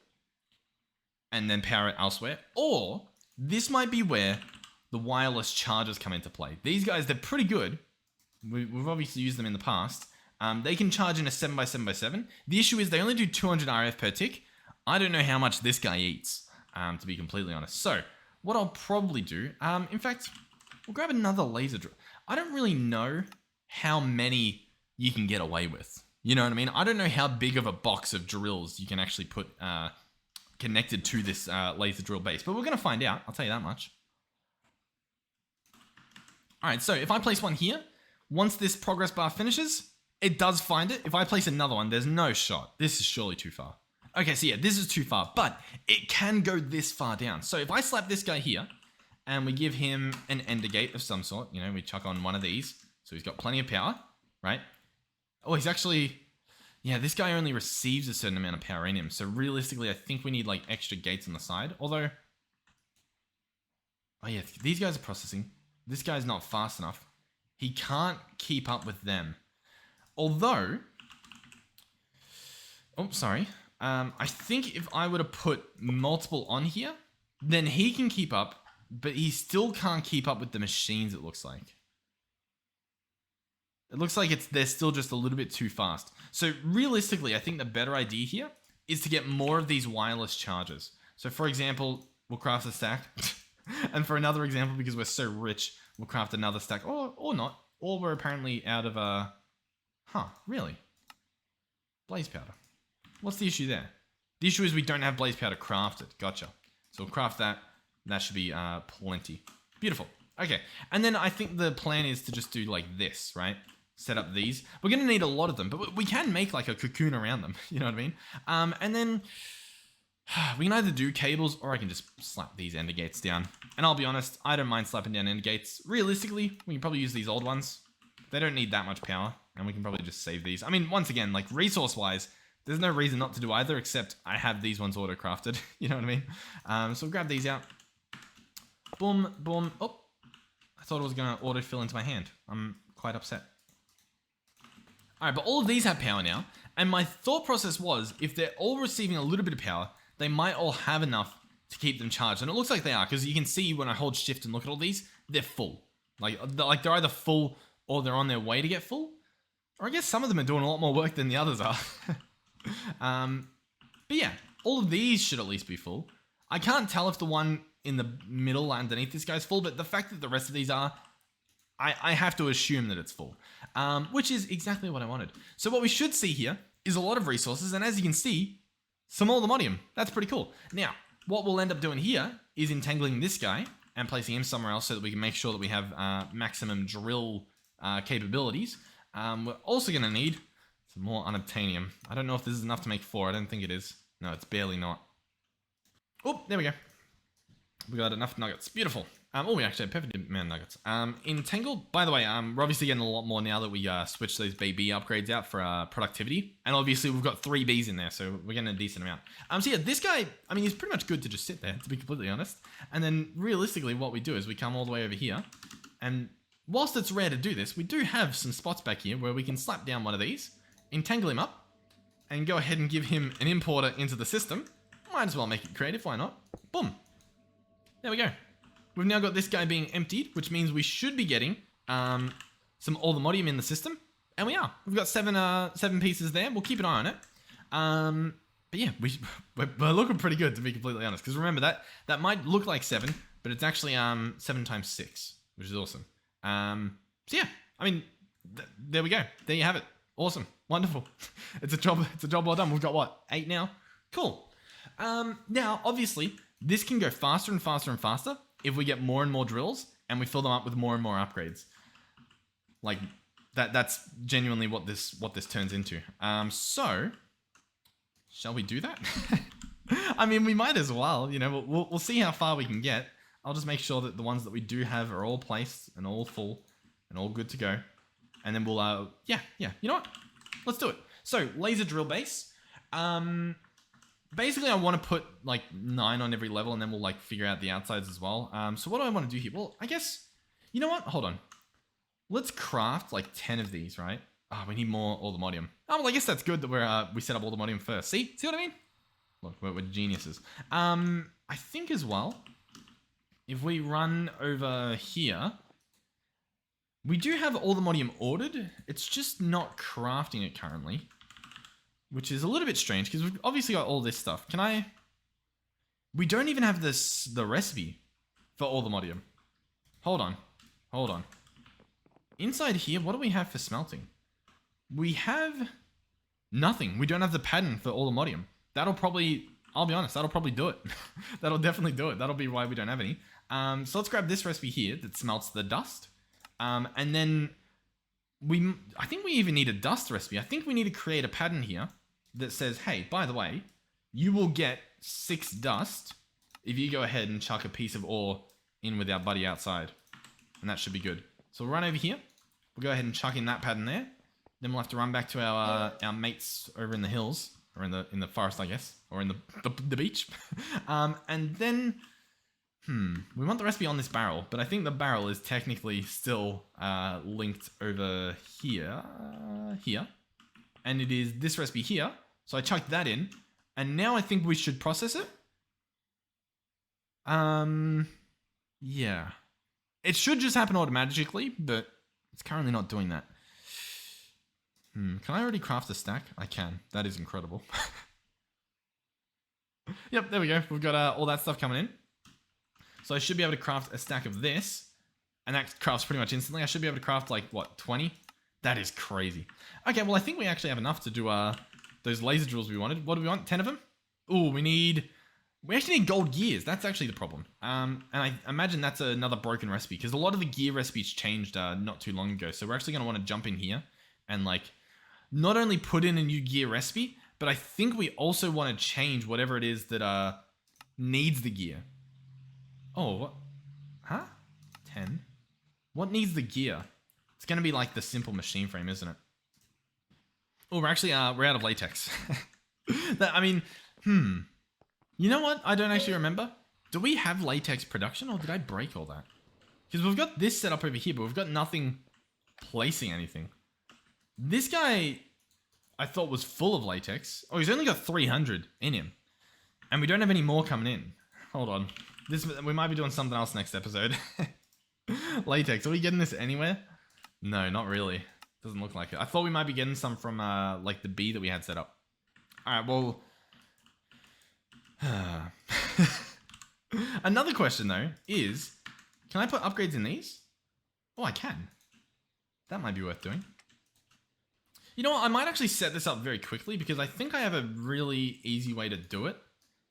and then power it elsewhere, or this might be where the wireless chargers come into play. These guys, they're pretty good. We've obviously used them in the past. They can charge in a 7x7x7. The issue is they only do 200 RF per tick. I don't know how much this guy eats, to be completely honest. So what I'll probably do, in fact, we'll grab another laser drill. I don't really know how many you can get away with. You know what I mean? I don't know how big of a box of drills you can actually put connected to this laser drill base, but we're going to find out. I'll tell you that much. All right, so if I place one here, once this progress bar finishes, it does find it. If I place another one, there's no shot. This is surely too far. Okay, so yeah, this is too far, but it can go this far down. So if I slap this guy here and we give him an ender gate of some sort, you know, we chuck on one of these, so he's got plenty of power, right? Oh, he's actually... Yeah, this guy only receives a certain amount of power in him. So realistically, I think we need like extra gates on the side. Although, oh yeah, these guys are processing. This guy's not fast enough. He can't keep up with them. Although, oh, sorry. I think if I were to put multiple on here, then he can keep up, but he still can't keep up with the machines, it looks like. It looks like they're still just a little bit too fast. So realistically, I think the better idea here is to get more of these wireless chargers. So for example, we'll craft a stack. And for another example, because we're so rich, we'll craft another stack. Or not. Or we're apparently out of really? Blaze powder. What's the issue there? The issue is we don't have blaze powder crafted. Gotcha. So we'll craft that. That should be plenty. Beautiful. Okay. And then I think the plan is to just do like this, right? Set up these. We're going to need a lot of them, but we can make like a cocoon around them. You know what I mean? And then we can either do cables or I can just slap these ender gates down. And I'll be honest, I don't mind slapping down ender gates. Realistically, we can probably use these old ones. They don't need that much power and we can probably just save these. I mean, once again, like resource-wise, there's no reason not to do either, except I have these ones auto-crafted. You know what I mean? So we'll grab these out. Boom, boom. Oh, I thought it was going to auto-fill into my hand. I'm quite upset. All right, but all of these have power now. And my thought process was, if they're all receiving a little bit of power, they might all have enough to keep them charged. And it looks like they are, because you can see when I hold shift and look at all these, they're full. Like they're either full or they're on their way to get full. Or I guess some of them are doing a lot more work than the others are. But yeah, all of these should at least be full. I can't tell if the one in the middle underneath this guy's full, but the fact that the rest of these are, I have to assume that it's full, which is exactly what I wanted. So what we should see here is a lot of resources, and as you can see, some Allthemodium. That's pretty cool. Now, what we'll end up doing here is entangling this guy and placing him somewhere else so that we can make sure that we have maximum drill capabilities. We're also going to need some more Unobtainium. I don't know if this is enough to make 4. I don't think it is. No, it's barely not. Oh, there we go. We got enough nuggets. Beautiful. Oh, we actually have perfect man nuggets. Entangled, by the way, we're obviously getting a lot more now that we switched those BB upgrades out for productivity. And obviously we've got 3 Bs in there, so we're getting a decent amount. So yeah, this guy, I mean, he's pretty much good to just sit there, to be completely honest. And then realistically, what we do is we come all the way over here. And whilst it's rare to do this, we do have some spots back here where we can slap down one of these, entangle him up, and go ahead and give him an importer into the system. Might as well make it creative, why not? Boom. There we go. We've now got this guy being emptied, which means we should be getting some Allthemodium in the system. And we are. We've got 7 pieces there. We'll keep an eye on it. But yeah, we're looking pretty good, to be completely honest. Because remember, that might look like 7, but it's actually 7 times 6, which is awesome. So yeah, I mean, there we go. There you have it. Awesome. Wonderful. It's a job well done. We've got what, 8 now? Cool. Now, obviously, this can go faster and faster and faster if we get more and more drills and we fill them up with more and more upgrades. Like, that's genuinely what this turns into. So, shall we do that? I mean, we might as well, you know, we'll see how far we can get. I'll just make sure that the ones that we do have are all placed and all full and all good to go. And then we'll, yeah, you know what? Let's do it. So, laser drill base. Basically, I want to put like 9 on every level, and then we'll like figure out the outsides as well. So what do I want to do here? Well, I guess, you know what? Hold on. Let's craft like 10 of these, right? Oh, we need more Allthemodium. Oh, well, I guess that's good that we set up Allthemodium first. See what I mean? Look, we're geniuses. I think as well, if we run over here, we do have Allthemodium ordered. It's just not crafting it currently, which is a little bit strange because we've obviously got all this stuff. We don't even have the recipe for Allthemodium. Hold on. Inside here, what do we have for smelting? We have nothing. We don't have the pattern for Allthemodium. That'll probably, I'll be honest, that'll probably do it. That'll definitely do it. That'll be why we don't have any. So let's grab this recipe here that smelts the dust. And then I think we even need a dust recipe. I think we need to create a pattern here that says, hey, by the way, you will get 6 dust if you go ahead and chuck a piece of ore in with our buddy outside. And that should be good. So we'll run over here. We'll go ahead and chuck in that pattern there. Then we'll have to run back to our mates over in the hills, or in the forest, I guess, or in the beach. And then, we want the recipe on this barrel, but I think the barrel is technically still linked over here, and it is this recipe here. So I chucked that in, and now I think we should process it. Yeah, it should just happen automatically, but it's currently not doing that. Can I already craft a stack? I can. That is incredible. Yep, there we go. We've got all that stuff coming in. So I should be able to craft a stack of this. And that crafts pretty much instantly. I should be able to craft like, what, 20? That is crazy. Okay, well, I think we actually have enough to do those laser drills we wanted. What do we want? 10 of them? Ooh, we actually need gold gears. That's actually the problem. And I imagine that's another broken recipe because a lot of the gear recipes changed not too long ago. So we're actually going to want to jump in here and like not only put in a new gear recipe, but I think we also want to change whatever it is that needs the gear. Oh, what? Huh? 10? What needs the gear? It's going to be like the simple machine frame, isn't it? Oh, we're actually, we're out of latex. I mean, You know what? I don't actually remember. Do we have latex production or did I break all that? Because we've got this set up over here, but we've got nothing placing anything. This guy, I thought was full of latex. Oh, he's only got 300 in him. And we don't have any more coming in. Hold on. We might be doing something else next episode. Latex, are we getting this anywhere? No, not really. Doesn't look like it. I thought we might be getting some from like the bee that we had set up. Alright, well... Another question though is, can I put upgrades in these? Oh, I can. That might be worth doing. You know what? I might actually set this up very quickly because I think I have a really easy way to do it.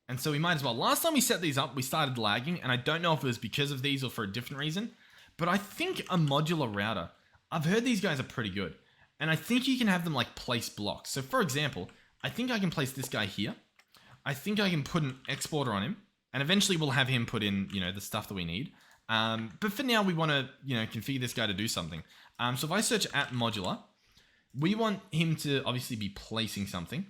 And so we might as well. Last time we set these up, we started lagging, and I don't know if it was because of these or for a different reason, but I think a modular router, I've heard these guys are pretty good. And I think you can have them like place blocks. So for example, I think I can place this guy here. I think I can put an exporter on him, and eventually we'll have him put in, you know, the stuff that we need. But for now, we want to, you know, configure this guy to do something. So if I search at modular, we want him to obviously be placing something.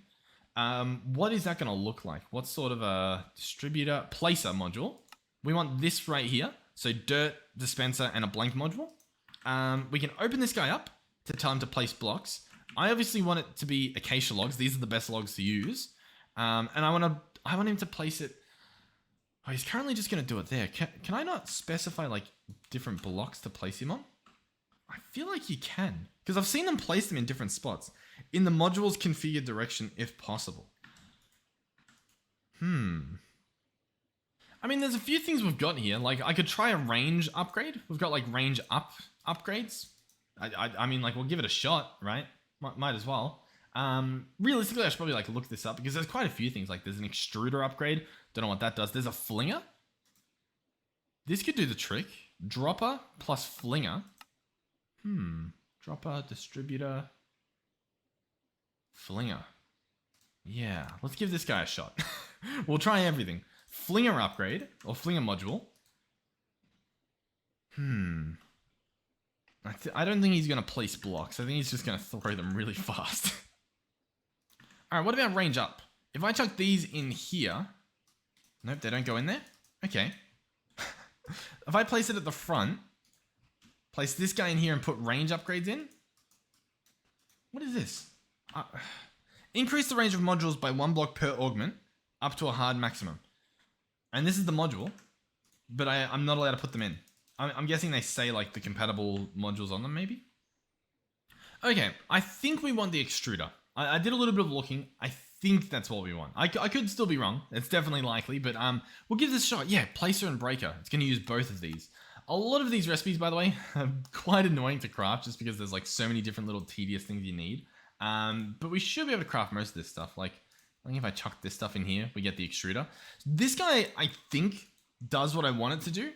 What is that going to look like? What sort of a distributor placer module? We want this right here. So dirt, dispenser, and a blank module. We can open this guy up to tell him to place blocks. I obviously want it to be acacia logs. These are the best logs to use. And I want him to place it. Oh, he's currently just going to do it there. Can I not specify like different blocks to place him on? I feel like you can, because I've seen them place them in different spots in the module's configured direction if possible. I mean, there's a few things we've got here. Like I could try a range upgrade. We've got like range up upgrades. I mean, like we'll give it a shot, right? Might as well. Realistically, I should probably like look this up because there's quite a few things. Like there's an extruder upgrade. Don't know what that does. There's a flinger. This could do the trick. Dropper plus flinger. Dropper, distributor, flinger. Yeah, let's give this guy a shot. We'll try everything. Flinger upgrade or flinger module. I don't think he's going to place blocks. I think he's just going to throw them really fast. All right, what about range up? If I chuck these in here... Nope, they don't go in there. Okay. If I place it at the front, place this guy in here and put range upgrades in. What is this? Increase the range of modules by 1 block per augment up to a hard maximum. And this is the module, but I'm not allowed to put them in. I'm guessing they say like the compatible modules on them maybe? Okay, I think we want the extruder. I did a little bit of looking. I think that's what we want. I could still be wrong. It's definitely likely, but we'll give this a shot. Yeah, placer and breaker. It's going to use both of these. A lot of these recipes, by the way, are quite annoying to craft just because there's like so many different little tedious things you need. But we should be able to craft most of this stuff. Like, I think if I chuck this stuff in here, we get the extruder. This guy, I think, does what I want it to do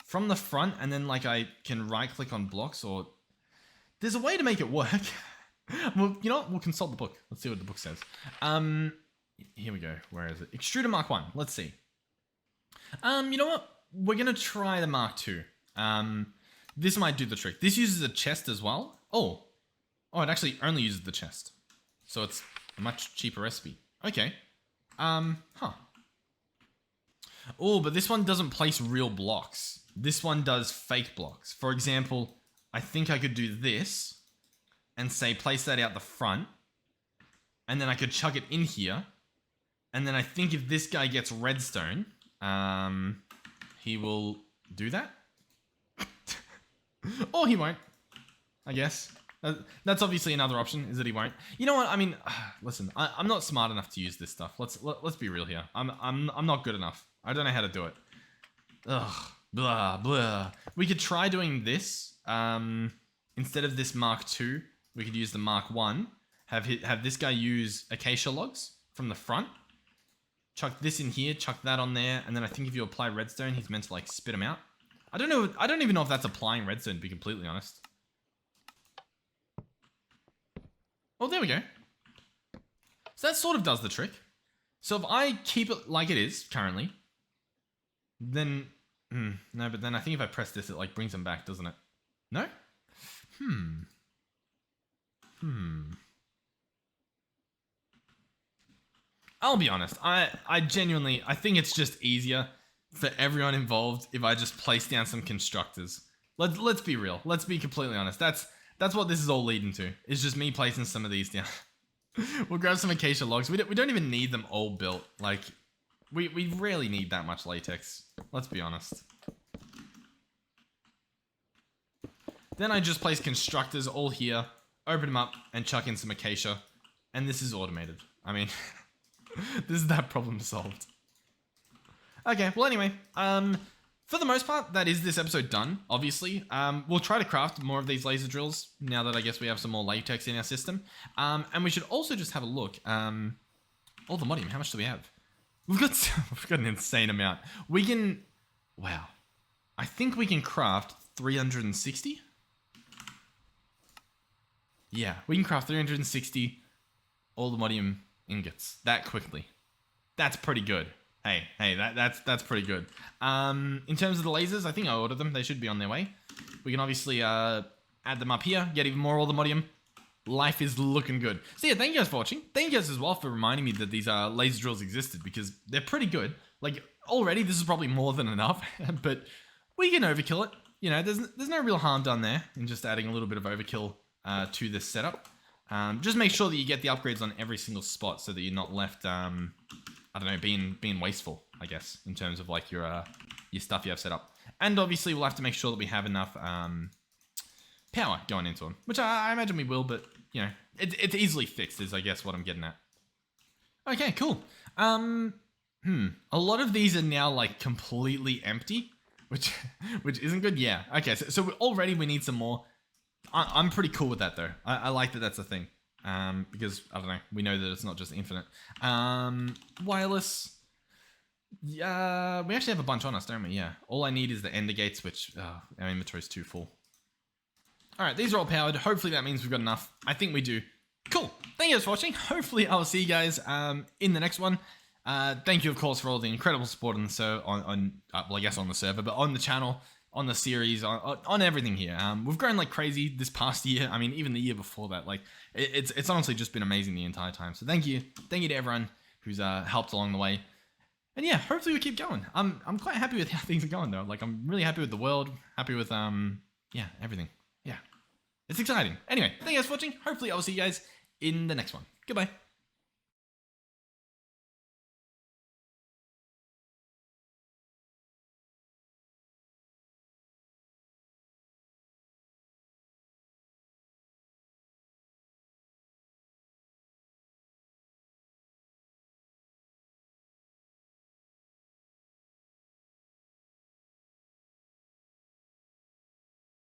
from the front, and then like I can right click on blocks, or there's a way to make it work. Well, you know what? We'll consult the book. Let's see what the book says. Here we go. Where is it? Extruder Mark 1. Let's see. You know what? We're going to try the Mark 2. This might do the trick. This uses a chest as well. Oh, it actually only uses the chest. So it's a much cheaper recipe. Okay. Oh, but this one doesn't place real blocks. This one does fake blocks. For example, I think I could do this and say place that out the front, and then I could chuck it in here, and then I think if this guy gets redstone, he will do that. Or he won't, I guess. That's obviously another option, is that he won't. You know what? I mean, listen, I'm not smart enough to use this stuff. Let's be real here. I'm not good enough. I don't know how to do it. Ugh, blah blah. We could try doing this. Instead of this Mark 2, we could use the Mark 1. Have this guy use acacia logs from the front. Chuck this in here, chuck that on there, and then I think if you apply redstone, he's meant to like spit them out. I don't know. I don't even know if that's applying redstone, to be completely honest. Oh, there we go. So that sort of does the trick. So if I keep it like it is currently, then no, but then I think if I press this, it like brings them back, doesn't it? No? I'll be honest. I genuinely, I think it's just easier for everyone involved if I just place down some constructors. Let's be real. Let's be completely honest. That's what this is all leading to. It's just me placing some of these down. We'll grab some acacia logs. We don't even need them all built. Like, we rarely need that much latex. Let's be honest. Then I just place constructors all here, open them up, and chuck in some acacia. And this is automated. I mean, this is that problem solved. Okay, well anyway, for the most part, that is this episode done, obviously. We'll try to craft more of these laser drills now that I guess we have some more latex in our system. And we should also just have a look. Allthemodium, how much do we have? We've got an insane amount. We can, wow. I think we can craft 360. Yeah, we can craft 360 Allthemodium ingots that quickly. That's pretty good. Hey, that's pretty good. In terms of the lasers, I think I ordered them. They should be on their way. We can obviously add them up here, get even more Allthemodium. Life is looking good. So yeah, thank you guys for watching. Thank you guys as well for reminding me that these laser drills existed because they're pretty good. Like, already this is probably more than enough, but we can overkill it. You know, there's no real harm done there in just adding a little bit of overkill to this setup. Just make sure that you get the upgrades on every single spot so that you're not left, I don't know, being wasteful, I guess, in terms of like your stuff you have set up. And obviously we'll have to make sure that we have enough power going into them, which I imagine we will, but you know, it's easily fixed is I guess what I'm getting at. Okay, cool. A lot of these are now like completely empty, which isn't good. Yeah. Okay, so already we need some more. I'm pretty cool with that though. I like that that's a thing. Because I don't know, we know that it's not just infinite. Wireless. Yeah, we actually have a bunch on us, don't we? Yeah. All I need is the ender gates, which our inventory is too full. All right, these are all powered. Hopefully that means we've got enough. I think we do. Cool. Thank you guys for watching. Hopefully I'll see you guys in the next one. Thank you, of course, for all the incredible support on the well, I guess on the server, but on the channel, on the series, on everything here. We've grown like crazy this past year. I mean, even the year before that. Like, it's honestly just been amazing the entire time. So thank you to everyone who's helped along the way. And yeah, hopefully we keep going. I'm quite happy with how things are going though. Like, I'm really happy with the world. Happy with yeah, everything. Yeah, it's exciting. Anyway, thank you guys for watching. Hopefully I'll see you guys in the next one. Goodbye.